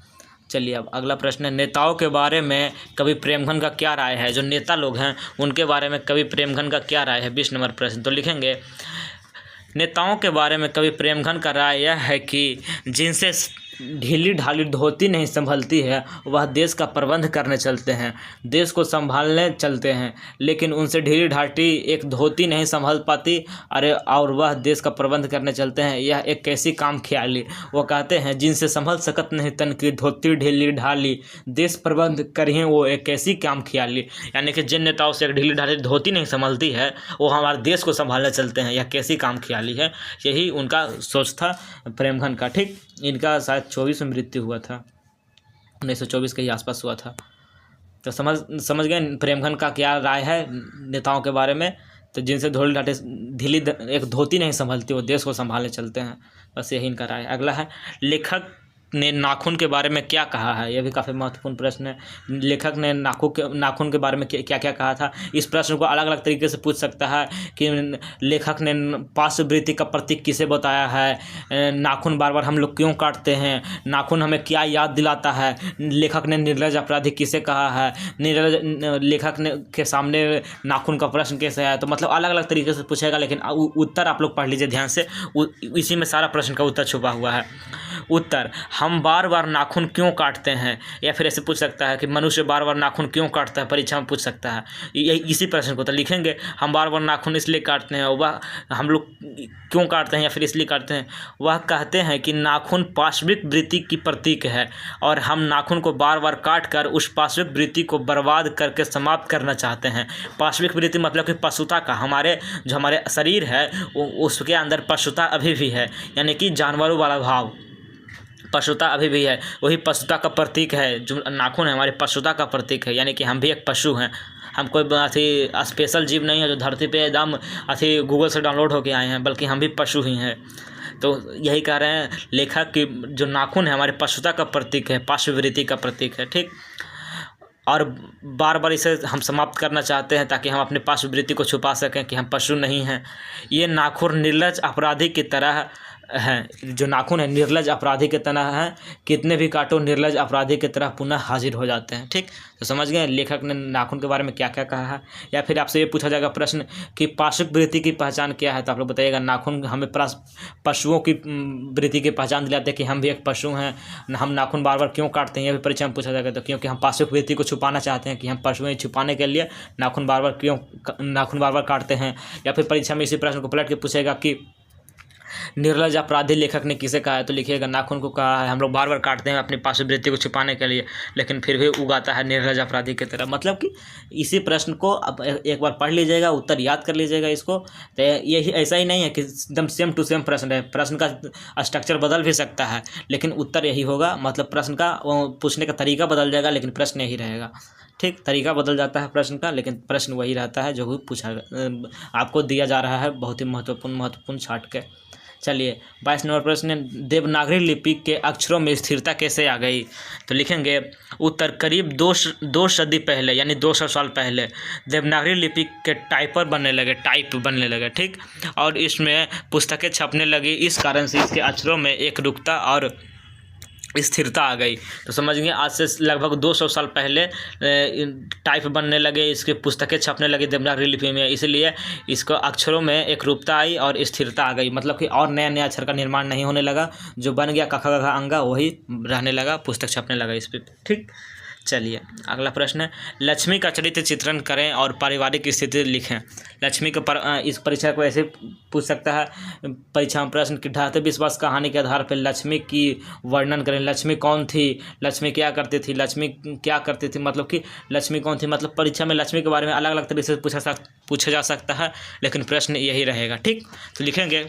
चलिए अब अगला प्रश्न है नेताओं के बारे में कवि प्रेमघन का क्या राय है, जो नेता लोग हैं उनके बारे में कवि प्रेमघन का क्या राय है, 20 नंबर प्रश्न। तो लिखेंगे नेताओं के बारे में कवि प्रेमघन का राय यह है कि जिनसे ढीली ढाली धोती नहीं संभलती है वह देश का प्रबंध करने चलते हैं, देश को संभालने चलते हैं, लेकिन उनसे ढीली ढाटी एक धोती नहीं संभल पाती, अरे और वह देश का प्रबंध करने चलते हैं, यह एक कैसी काम ख्याली। वो कहते हैं जिनसे संभल सकत नहीं तन की धोती ढीली ढाली, देश प्रबंध करें वो एक कैसी काम ख्याली, यानी कि जिन नेताओं से एक ढीली ढाली धोती नहीं संभलती है वो हमारे देश को संभालने चलते हैं, यह कैसी काम ख्याली है। यही उनका सोच था प्रेमघन का। ठीक, इनका शायद 24 में मृत्यु हुआ था, 1924 के ही आसपास हुआ था। तो समझ गए प्रेमघन का क्या राय है नेताओं के बारे में, तो जिनसे ढीली एक धोती नहीं संभलती वो देश को संभालने चलते हैं, बस यही इनका राय है। अगला है लेखक ने नाखून के बारे में क्या कहा है, यह भी काफ़ी महत्वपूर्ण प्रश्न है। लेखक ने नाखून के बारे में क्या क्या कहा था, इस प्रश्न को अलग अलग तरीके से पूछ सकता है कि लेखक ने पार्श्ववृत्ति का प्रतीक किसे बताया है, नाखून बार बार हम लोग क्यों काटते हैं, नाखून हमें क्या याद दिलाता है, लेखक ने निर्लज अपराधी किसे कहा है, लेखक ने के सामने नाखून का प्रश्न कैसे है। तो मतलब अलग अलग तरीके से पूछेगा, लेकिन उत्तर आप लोग पढ़ लीजिए ध्यान से, इसी में सारा प्रश्न का उत्तर छुपा हुआ है। उत्तर हम बार बार नाखून क्यों काटते हैं, या फिर ऐसे पूछ सकता है कि मनुष्य बार बार नाखून क्यों काटता है, परीक्षा में पूछ सकता है इसी प्रश्न को। तो लिखेंगे हम बार बार नाखून इसलिए काटते हैं, वह हम लोग क्यों काटते हैं या फिर इसलिए काटते हैं। वह कहते हैं कि नाखून पाशविक वृत्ति की प्रतीक है और हम नाखून को बार बार काट कर उस पाशविक वृत्ति को बर्बाद करके समाप्त करना चाहते हैं। पाशविक वृत्ति मतलब कि पशुता का, जो हमारे शरीर है उसके अंदर पशुता अभी भी है, यानी कि जानवरों वाला भाव, पशुता अभी भी है, वही पशुता का प्रतीक है। जो नाखून है हमारी पशुता का प्रतीक है, यानी कि हम भी एक पशु हैं, हम कोई अथी स्पेशल जीव नहीं है जो धरती पे एकदम अथी गूगल से डाउनलोड होके आए हैं, बल्कि हम भी पशु ही हैं। तो यही कह रहे हैं लेखक कि जो नाखून है हमारी पशुता का प्रतीक है, पार्श्ववृत्ति का प्रतीक है। ठीक, और बार बार इसे हम समाप्त करना चाहते हैं ताकि हम अपने पार्श्ववृत्ति को छुपा सकें कि हम पशु नहीं हैं। ये नाखून निर्लज अपराधी की तरह हैं, जो नाखून है निर्लज अपराधी की तरह हैं, कितने भी काटो निर्लज अपराधी की तरह पुनः हाजिर हो जाते हैं। ठीक, तो समझ गए लेखक ने नाखून के बारे में क्या क्या कहा है। या फिर आपसे ये पूछा जाएगा प्रश्न कि पाशुक वृत्ति की पहचान क्या है, तो आप लोग बताइएगा नाखून हमें पशुओं की वृत्ति की पहचान दिलाते हैं कि हम भी एक पशु हैं, हम नाखून बार बार क्यों काटते हैं, ये भी परीक्षा में पूछा जाएगा। तो क्योंकि हम पाशुक वृत्ति को छुपाना चाहते हैं कि हम पशु हैं, छुपाने के लिए नाखून बार बार काटते हैं। या फिर परीक्षा में इसी प्रश्न को पलट के पूछेगा कि निर्लज अपराधी लेखक ने किसे कहा है, तो लिखिएगा नाखून को कहा है। हम लोग बार बार काटते हैं अपनी पाशुवृत्ति को छुपाने के लिए, लेकिन फिर भी उगाता है निर्लज अपराधी की तरह। मतलब कि इसी प्रश्न को अब एक बार पढ़ लीजिएगा, उत्तर याद कर लीजिएगा इसको। तो यही ऐसा ही नहीं है कि एकदम सेम टू सेम प्रश्न है, प्रश्न का स्ट्रक्चर बदल भी सकता है लेकिन उत्तर यही होगा। मतलब प्रश्न का पूछने का तरीका बदल जाएगा लेकिन प्रश्न यही रहेगा। ठीक, तरीका बदल जाता है प्रश्न का लेकिन प्रश्न वही रहता है जो भी पूछा आपको दिया जा रहा है, बहुत ही महत्वपूर्ण छाट के। चलिए 22 नंबर प्रश्न है, देवनागरी लिपि के अक्षरों में स्थिरता कैसे आ गई, तो लिखेंगे उत्तर करीब दो सदी पहले यानी 200 साल पहले देवनागरी लिपि के टाइप बनने लगे। ठीक, और इसमें पुस्तकें छपने लगी, इस कारण से इसके अक्षरों में एक रुकता और स्थिरता आ गई। तो समझिए आज से लगभग 200 साल पहले टाइप बनने लगे, इसके पुस्तकें छपने लगी देवनागरी लिपि में, इसलिए इसको अक्षरों में एक रूपता आई और स्थिरता आ गई। मतलब कि और नया अक्षर का निर्माण नहीं होने लगा, जो बन गया क ख ग घ अंगा वही रहने लगा, पुस्तक छपने लगा इस पर। ठीक, चलिए अगला प्रश्न है, लक्ष्मी का चरित्र चित्रण करें और पारिवारिक स्थिति लिखें। लक्ष्मी के इस परीक्षा को ऐसे पूछ सकता है परीक्षा में प्रश्न कि ढाते विश्वास कहानी के आधार पर लक्ष्मी की वर्णन करें। लक्ष्मी कौन थी, लक्ष्मी क्या करती थी, मतलब कि लक्ष्मी कौन थी। मतलब परीक्षा में लक्ष्मी के बारे में अलग अलग तरीके से पूछा जा सकता है लेकिन प्रश्न यही रहेगा। ठीक, तो लिखेंगे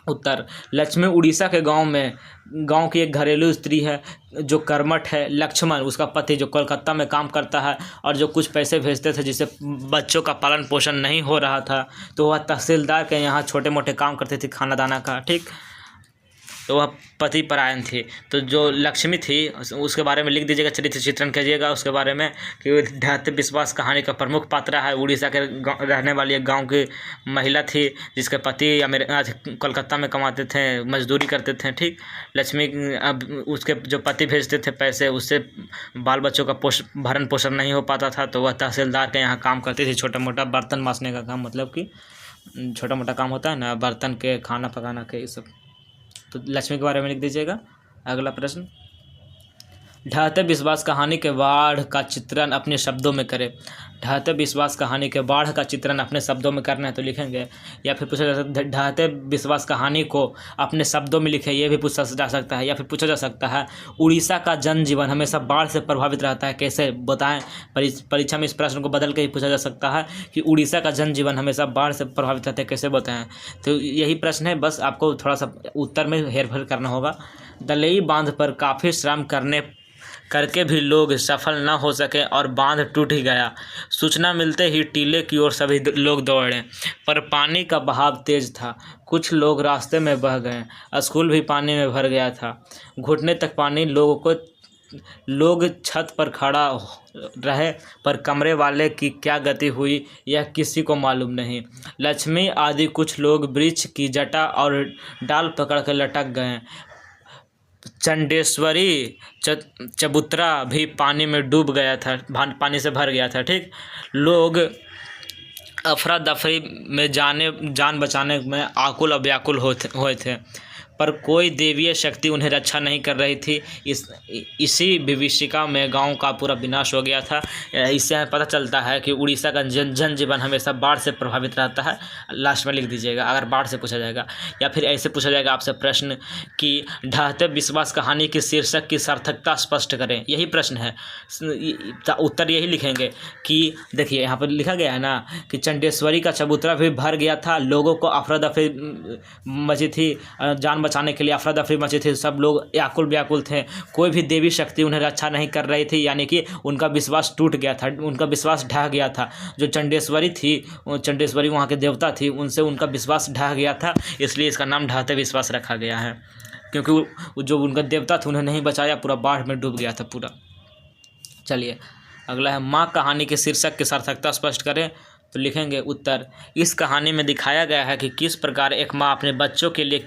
उत्तर लक्ष्मी उड़ीसा के गांव की एक घरेलू स्त्री है जो कर्मठ है। लक्ष्मण उसका पति जो कोलकाता में काम करता है और जो कुछ पैसे भेजते थे जिससे बच्चों का पालन पोषण नहीं हो रहा था, तो वह तहसीलदार के यहाँ छोटे मोटे काम करती थी खाना दाना का। ठीक, तो वह पति परायण थी। तो जो लक्ष्मी थी उसके बारे में लिख दीजिएगा, चरित्र चित्रण कीजिएगा उसके बारे में कि ढाते विश्वास कहानी का प्रमुख पात्र है। उड़ीसा के रहने वाली एक गांव की महिला थी जिसके पति कोलकाता में कमाते थे, मजदूरी करते थे। ठीक, लक्ष्मी अब उसके जो पति भेजते थे पैसे, उससे बाल बच्चों का भरण पोषण नहीं हो पाता था, तो वह तहसीलदार के यहाँ काम करती थी, छोटा मोटा बर्तन मांजने का काम, मतलब कि छोटा मोटा काम होता है ना, बर्तन के, खाना पकाना के, ये सब। तो लक्ष्मी के बारे में लिख दीजिएगा। अगला प्रश्न, ढाते विश्वास कहानी के बाढ़ का चित्रण अपने शब्दों में करें। ढाते विश्वास कहानी के बाढ़ का चित्रण अपने शब्दों में करना है, तो लिखेंगे। या फिर पूछा जा सकता है ढाते विश्वास कहानी को अपने शब्दों में लिखें, यह भी पूछा जा सकता है। या फिर पूछा जा सकता है उड़ीसा का जनजीवन हमेशा बाढ़ से प्रभावित रहता है, कैसे बताएं। परीक्षा में इस प्रश्न को बदल के ही पूछा जा सकता है कि उड़ीसा का जनजीवन हमेशा बाढ़ से प्रभावित रहता है, कैसे बताएं। तो यही प्रश्न है, बस आपको थोड़ा सा उत्तर में हेरफेर करना होगा। दलई बांध पर काफ़ी श्रम करके भी लोग सफल न हो सके और बांध टूट ही गया। सूचना मिलते ही टीले की ओर सभी लोग दौड़े, पर पानी का बहाव तेज था, कुछ लोग रास्ते में बह गए, स्कूल भी पानी में भर गया था, घुटने तक पानी। लोग छत पर खड़ा रहे, पर कमरे वाले की क्या गति हुई यह किसी को मालूम नहीं। लक्ष्मी आदि कुछ लोग वृक्ष की जटा और डाल पकड़ कर लटक गए। चंडेश्वरी चबूतरा भी पानी में डूब गया था, पानी से भर गया था। ठीक, लोग अफरा दफरी में जान बचाने में आकुल और व्याकुल हुए थे, पर कोई देवीय शक्ति उन्हें रक्षा नहीं कर रही थी। इसी विभीषिका में गांव का पूरा विनाश हो गया था। इससे हमें पता चलता है कि उड़ीसा का जनजीवन हमेशा बाढ़ से प्रभावित रहता है। लास्ट में लिख दीजिएगा अगर बाढ़ से पूछा जाएगा। या फिर ऐसे पूछा जाएगा आपसे प्रश्न कि ढाते विश्वास कहानी के शीर्षक की सार्थकता स्पष्ट करें, यही प्रश्न है। उत्तर यही लिखेंगे कि देखिए यहाँ पर लिखा गया है ना कि चंडेश्वरी का चबूतरा भी भर गया था, लोगों को अफरा दफरी मची थी, जान बचाने के लिए अफरा दफरी मची थी, सब लोग आकुल व्याकुल थे, कोई भी देवी शक्ति उन्हें रक्षा नहीं कर रही थी, यानी कि उनका विश्वास टूट गया था, उनका विश्वास ढह गया था। जो चंडेश्वरी थी, चंडेश्वरी वहाँ के देवता थी, उनसे उनका विश्वास ढह गया था, इसलिए इसका नाम ढाते विश्वास रखा गया है, क्योंकि जो उनका देवता था उन्हें नहीं बचाया, पूरा बाढ़ में डूब गया था पूरा। चलिए अगला है माँ कहानी के शीर्षक की सार्थकता स्पष्ट करें। तो लिखेंगे उत्तर, इस कहानी में दिखाया गया है कि किस प्रकार एक माँ अपने बच्चों के लिए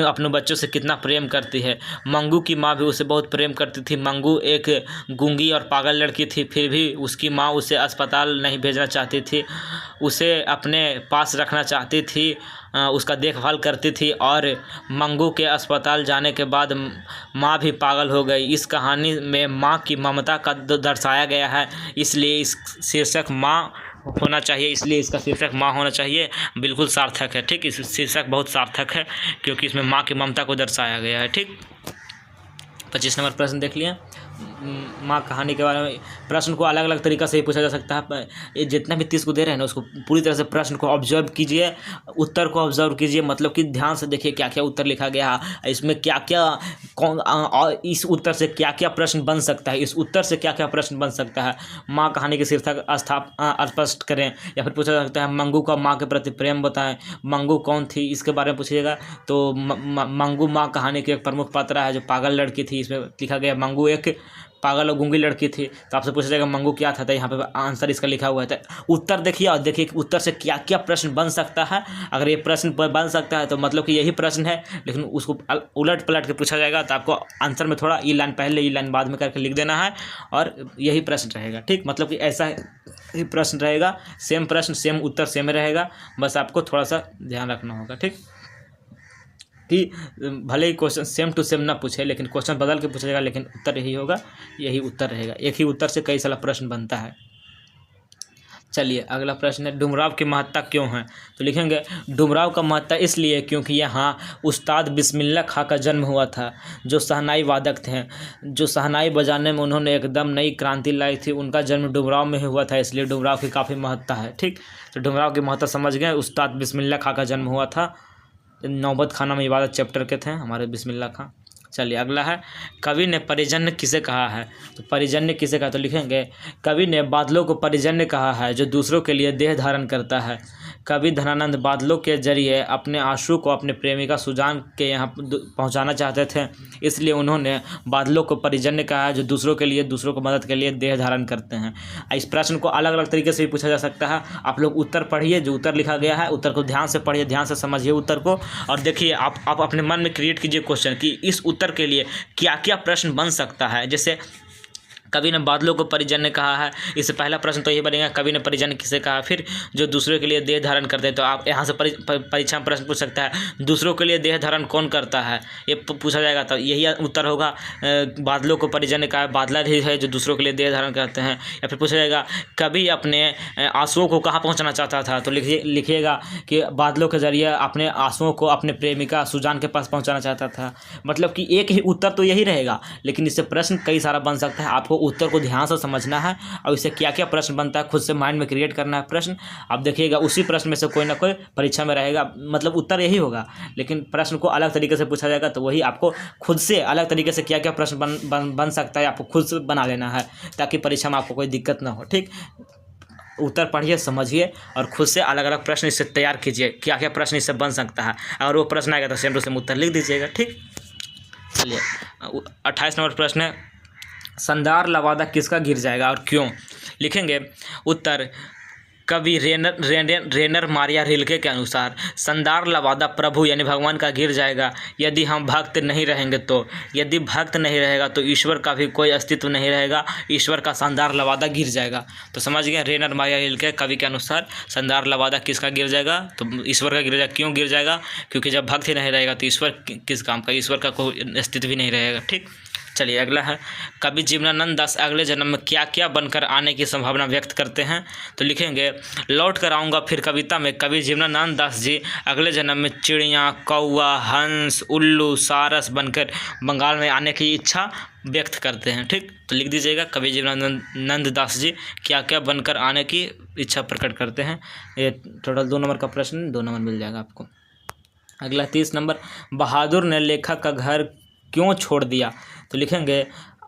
अपने बच्चों से कितना प्रेम करती है। मंगू की माँ भी उसे बहुत प्रेम करती थी। मंगू एक गूंगी और पागल लड़की थी, फिर भी उसकी माँ उसे अस्पताल नहीं भेजना चाहती थी, उसे अपने पास रखना चाहती थी, उसका देखभाल करती थी। और मंगू के अस्पताल जाने के बाद माँ भी पागल हो गई। इस कहानी में माँ की ममता का दर्शाया गया है, इसलिए इस शीर्षक माँ होना चाहिए, इसलिए इसका शीर्षक माँ होना चाहिए। बिल्कुल सार्थक है। ठीक, इस शीर्षक बहुत सार्थक है क्योंकि इसमें माँ की ममता को दर्शाया गया है। ठीक, 25 नंबर प्रश्न देख लिए। माँ कहानी के बारे में प्रश्न को अलग अलग तरीक़ा से ही पूछा जा सकता है। ये जितना भी 30 को दे रहे हैं ना, उसको पूरी तरह से प्रश्न को ऑब्जर्व कीजिए, उत्तर को ऑब्जर्व कीजिए, मतलब कि ध्यान से देखिए क्या क्या उत्तर लिखा गया है, इसमें क्या क्या और इस उत्तर से क्या क्या प्रश्न बन सकता है, इस उत्तर से क्या क्या प्रश्न बन सकता है। माँ कहानी के शीर्षक स्पष्ट करें, या फिर पूछा जा सकता है मंगू का माँ के प्रति प्रेम बताएं। मंगू कौन थी, इसके बारे में पूछिएगा तो मंगू माँ कहानी की एक प्रमुख पात्र है जो पागल लड़की थी। इसमें लिखा गया मंगू एक पागल और गूंगी लड़की थी। तो आपसे पूछा जाएगा मंगू क्या था, तो यहाँ पे आंसर इसका लिखा हुआ है। उत्तर देखिए और देखिए कि उत्तर से क्या क्या प्रश्न बन सकता है। अगर ये प्रश्न बन सकता है तो मतलब कि यही प्रश्न है, लेकिन उसको उलट पलट के पूछा जाएगा तो आपको आंसर में थोड़ा ई लाइन पहले ई लाइन बाद में करके लिख देना है और यही प्रश्न रहेगा। ठीक, मतलब कि ऐसा ही प्रश्न रहेगा, सेम प्रश्न सेम उत्तर सेम रहेगा, बस आपको थोड़ा सा ध्यान रखना होगा। ठीक, कि भले ही क्वेश्चन सेम टू सेम ना पूछे, लेकिन क्वेश्चन बदल के पूछा जाएगा, लेकिन उत्तर यही होगा, यही उत्तर रहेगा। एक ही उत्तर से कई सारा प्रश्न बनता है। चलिए अगला प्रश्न है, डुमराव की महत्ता क्यों है। तो लिखेंगे डुमराव का महत्ता इसलिए क्योंकि यहाँ उस्ताद बिस्मिल्लाह खां का जन्म हुआ था, जो शहनाई वादक थे, जो शहनाई बजाने में उन्होंने एकदम नई क्रांति लाई थी। उनका जन्म डुमराव में हुआ था, इसलिए डुमराव की काफ़ी महत्ता है। ठीक, तो डुमराव की महत्ता समझ गए। उस्ताद बिस्मिल्लाह खां का जन्म हुआ था, नौबत खाना में इबादत चैप्टर के थे हमारे बिस्मिल्लाह खां। चलिए अगला है, कवि ने परिजन्य किसे कहा है। तो परिजन्य किसे कहा, तो लिखेंगे कवि ने बादलों को परिजन्य कहा है जो दूसरों के लिए देह धारण करता है। कवि धनानंद बादलों के जरिए अपने आंसू को अपने प्रेमिका सुजान के यहाँ पहुँचाना चाहते थे, इसलिए उन्होंने बादलों को परिजन्य कहा है जो दूसरों के लिए, दूसरों को मदद के लिए देह धारण करते हैं। इस प्रश्न को अलग अलग तरीके से भी पूछा जा सकता है। आप लोग उत्तर पढ़िए, जो उत्तर लिखा गया है उत्तर को ध्यान से पढ़िए, ध्यान से समझिए उत्तर को, और देखिए आप अपने मन में क्रिएट कीजिए क्वेश्चन कि इस उत्तर के लिए क्या क्या प्रश्न बन सकता है। जैसे कवि ने बादलों को परिजन्य कहा है, इससे पहला प्रश्न तो ये बनेगा कवि ने परिजन्य किसे कहा। फिर जो दूसरों के लिए देह धारण करते हैं, तो आप यहाँ से परीक्षा में प्रश्न पूछ सकता है दूसरों के लिए देह धारण कौन करता है, ये पूछा जाएगा, तो यही उत्तर होगा। बादलों को परिजन्य कहा, बादला ही है जो दूसरों के लिए देह धारण करते हैं। या फिर पूछा जाएगा कवि अपने आंसुओं को कहाँ पहुँचाना चाहता था, तो लिखिएगा कि बादलों के जरिए अपने आंसुओं को अपने प्रेमिका सुजान के पास पहुँचाना चाहता था। मतलब कि एक ही उत्तर तो यही रहेगा, लेकिन इससे प्रश्न कई सारा बन सकता है। आपको उत्तर को ध्यान से समझना है और इससे क्या क्या प्रश्न बनता है खुद से माइंड में क्रिएट करना है प्रश्न। आप देखिएगा उसी प्रश्न में से कोई ना कोई परीक्षा में रहेगा, मतलब उत्तर यही होगा, लेकिन प्रश्न को अलग तरीके से पूछा जाएगा, तो वही आपको खुद से अलग तरीके से क्या क्या प्रश्न बन सकता है आपको खुद से बना लेना है, ताकि परीक्षा में आपको कोई दिक्कत ना हो। ठीक, उत्तर पढ़िए, समझिए और खुद से अलग अलग प्रश्न इससे तैयार कीजिए, क्या क्या प्रश्न इससे बन सकता है। अगर वो प्रश्न आएगा तो सेम टू सेम उत्तर लिख दीजिएगा। ठीक, चलिए 28 नंबर प्रश्न है, संदार लवादा किसका गिर जाएगा और क्यों। लिखेंगे उत्तर, कवि रेनर मारिया रिल्के के अनुसार संदार लवादा प्रभु यानी भगवान का गिर जाएगा यदि हम भक्त नहीं रहेंगे। तो यदि भक्त नहीं रहेगा तो ईश्वर का भी कोई अस्तित्व नहीं रहेगा, ईश्वर का संदार लवादा गिर जाएगा। तो समझ गए, रेनर मारिया रिल्के कवि के अनुसार संदार लवादा किसका गिर जाएगा, तो ईश्वर का गिर जाएगा। क्यों गिर जाएगा, क्योंकि जब भक्त ही नहीं रहेगा तो ईश्वर किस काम का, ईश्वर का कोई अस्तित्व भी नहीं रहेगा। ठीक, चलिए अगला है, कवि जीवनानंद दास अगले जन्म में क्या क्या बनकर आने की संभावना व्यक्त करते हैं। तो लिखेंगे, लौट कर आऊँगा फिर कविता में कवि जीवनानंद दास जी अगले जन्म में चिड़िया, कौवा, हंस, उल्लू, सारस बनकर बंगाल में आने की इच्छा व्यक्त करते हैं। ठीक, तो लिख दीजिएगा कवि जीवनानंद दास जी क्या क्या बनकर आने की इच्छा प्रकट करते हैं। ये टोटल 2 नंबर का प्रश्न, 2 नंबर मिल जाएगा आपको। अगला 30 नंबर, बहादुर ने लेखक का घर क्यों छोड़ दिया। तो लिखेंगे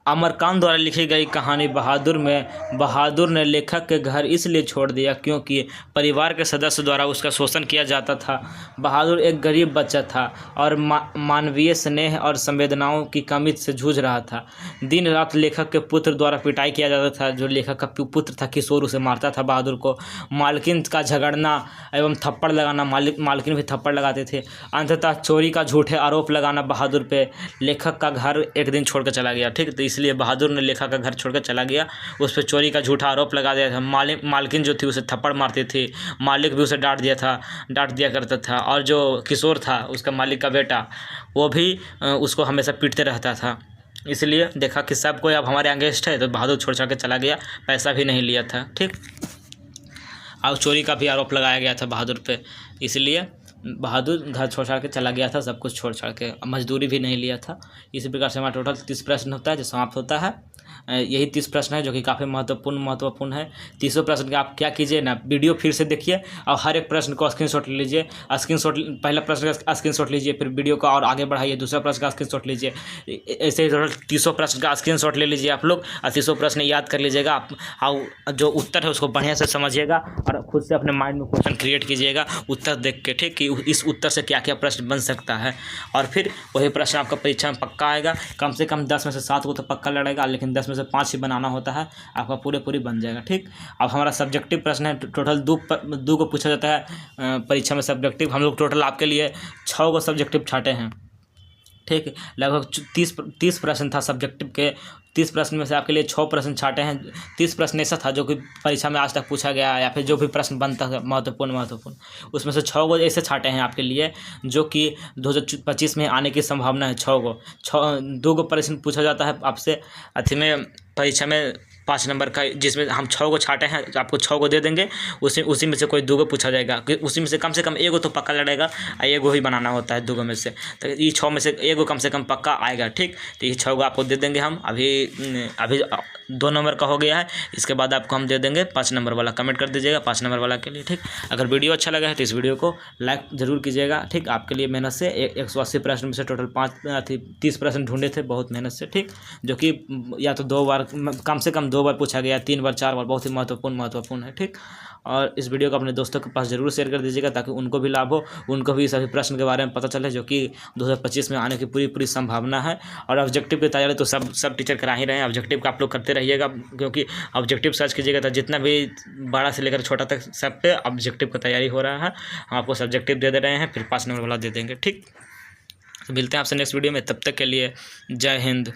अमरकांत द्वारा लिखी गई कहानी बहादुर में बहादुर ने लेखक के घर इसलिए छोड़ दिया क्योंकि परिवार के सदस्य द्वारा उसका शोषण किया जाता था। बहादुर एक गरीब बच्चा था और मानवीय स्नेह और संवेदनाओं की कमी से जूझ रहा था। दिन रात लेखक के पुत्र द्वारा पिटाई किया जाता था। जो लेखक का पुत्र था किशोर उसे मारता था बहादुर को। मालकिन का झगड़ना एवं थप्पड़ लगाना, मालकिन भी थप्पड़ लगाते थे। अंततः चोरी का झूठे आरोप लगाना बहादुर पे लेखक का घर एक दिन छोड़कर चला गया। ठीक, तो इसलिए बहादुर ने लेखक का घर छोड़कर चला गया। उस पर चोरी का झूठा आरोप लगा दिया था। मालकिन जो थी उसे थप्पड़ मारती थी। मालिक भी उसे डांट दिया करता था। और जो किशोर था उसका मालिक का बेटा, वो भी उसको हमेशा पीटते रहता था। इसलिए देखा कि सब कोई अब हमारे अगेंस्ट है, तो बहादुर छोड़ के चला गया। पैसा भी नहीं लिया था। ठीक, और चोरी का भी आरोप लगाया गया था बहादुर पे, इसलिए बहादुर घर छोड़ के चला गया था। सब कुछ छोड़ के मजदूरी भी नहीं लिया था। इसी प्रकार से हमारा टोटल 30 प्रश्न होता है जो समाप्त होता है। यही 30 प्रश्न है जो कि काफ़ी महत्वपूर्ण है। 30 प्रश्न का आप क्या कीजिए ना, वीडियो फिर से देखिए और हर एक प्रश्न को स्क्रीनशॉट लीजिए। पहला प्रश्न का स्क्रीनशॉट लीजिए, फिर वीडियो का और आगे बढ़ाइए, दूसरा प्रश्न का स्क्रीनशॉट लीजिए। ऐसे ही टोटल 30 प्रश्न का स्क्रीनशॉट ले लीजिए आप लोग और 30 प्रश्न याद कर लीजिएगा। आप जो उत्तर है उसको बढ़िया से समझिएगा और खुद से अपने माइंड में क्वेश्चन क्रिएट कीजिएगा उत्तर देख के। ठीक, कि इस उत्तर से क्या क्या प्रश्न बन सकता है, और फिर वही प्रश्न आपका परीक्षा में पक्का आएगा। कम से कम 10 में से 7 को तो पक्का लड़ेगा, लेकिन 10 में से 5 ही बनाना होता है, आपका पूरी बन जाएगा। ठीक, अब हमारा सब्जेक्टिव प्रश्न है। टोटल 2 को पूछा जाता है परीक्षा में सब्जेक्टिव। हम लोग टोटल आपके लिए 6 को सब्जेक्टिव छाटे हैं। ठीक, लगभग 30 प्रश्न था सब्जेक्टिव के। 30 प्रश्न में से आपके लिए 6 प्रश्न छाटे हैं। 30 प्रश्न ऐसा था जो कि परीक्षा में आज तक पूछा गया, या फिर जो भी प्रश्न बनता है महत्वपूर्ण, उसमें से 6 को ऐसे छाटे हैं आपके लिए जो कि 2025 में आने की संभावना है। 2 को प्रश्न पूछा जाता है आपसे अथी में परीक्षा में 5 नंबर का, जिसमें हम 6 को छाटे हैं, तो आपको 6 को दे देंगे। उसी में से कोई 2 को पूछा जाएगा, उसी में से कम 1 तो पक्का लड़ेगा और 1 ही बनाना होता है 2 में से। तो ये 6 में से 1 कम से कम पक्का आएगा। ठीक, तो ये 6 को आपको दे देंगे हम। अभी 2 नंबर का हो गया है, इसके बाद आपको हम दे देंगे 5 नंबर वाला। कमेंट कर दीजिएगा 5 नंबर वाला के लिए। ठीक, अगर वीडियो अच्छा लगा है तो इस वीडियो को लाइक ज़रूर कीजिएगा। ठीक, आपके लिए मेहनत से 180 प्रश्न में से टोटल 30 प्रश्न ढूंढे थे बहुत मेहनत से। ठीक, जो कि या तो 2 बार, कम से कम 2 बार पूछा गया, 3 बार 4 बार, बहुत ही महत्वपूर्ण है। ठीक, और इस वीडियो को अपने दोस्तों के पास जरूर शेयर कर दीजिएगा ताकि उनको भी लाभ हो, उनको भी सभी प्रश्न के बारे में पता चले, जो कि 2025 में आने की पूरी संभावना है। और ऑब्जेक्टिव की तैयारी तो सब टीचर करा ही रहे हैं। ऑब्जेक्टिव का आप लोग करते रहिएगा, क्योंकि ऑब्जेक्टिव सर्च कीजिएगा तो जितना भी बड़ा से लेकर छोटा तक सब पे ऑब्जेक्टिव की तैयारी हो रहा है। हम आपको सब्जेक्टिव दे रहे हैं, फिर 5 नंबर वाला दे देंगे। ठीक, तो मिलते हैं आपसे नेक्स्ट वीडियो में, तब तक के लिए जय हिंद।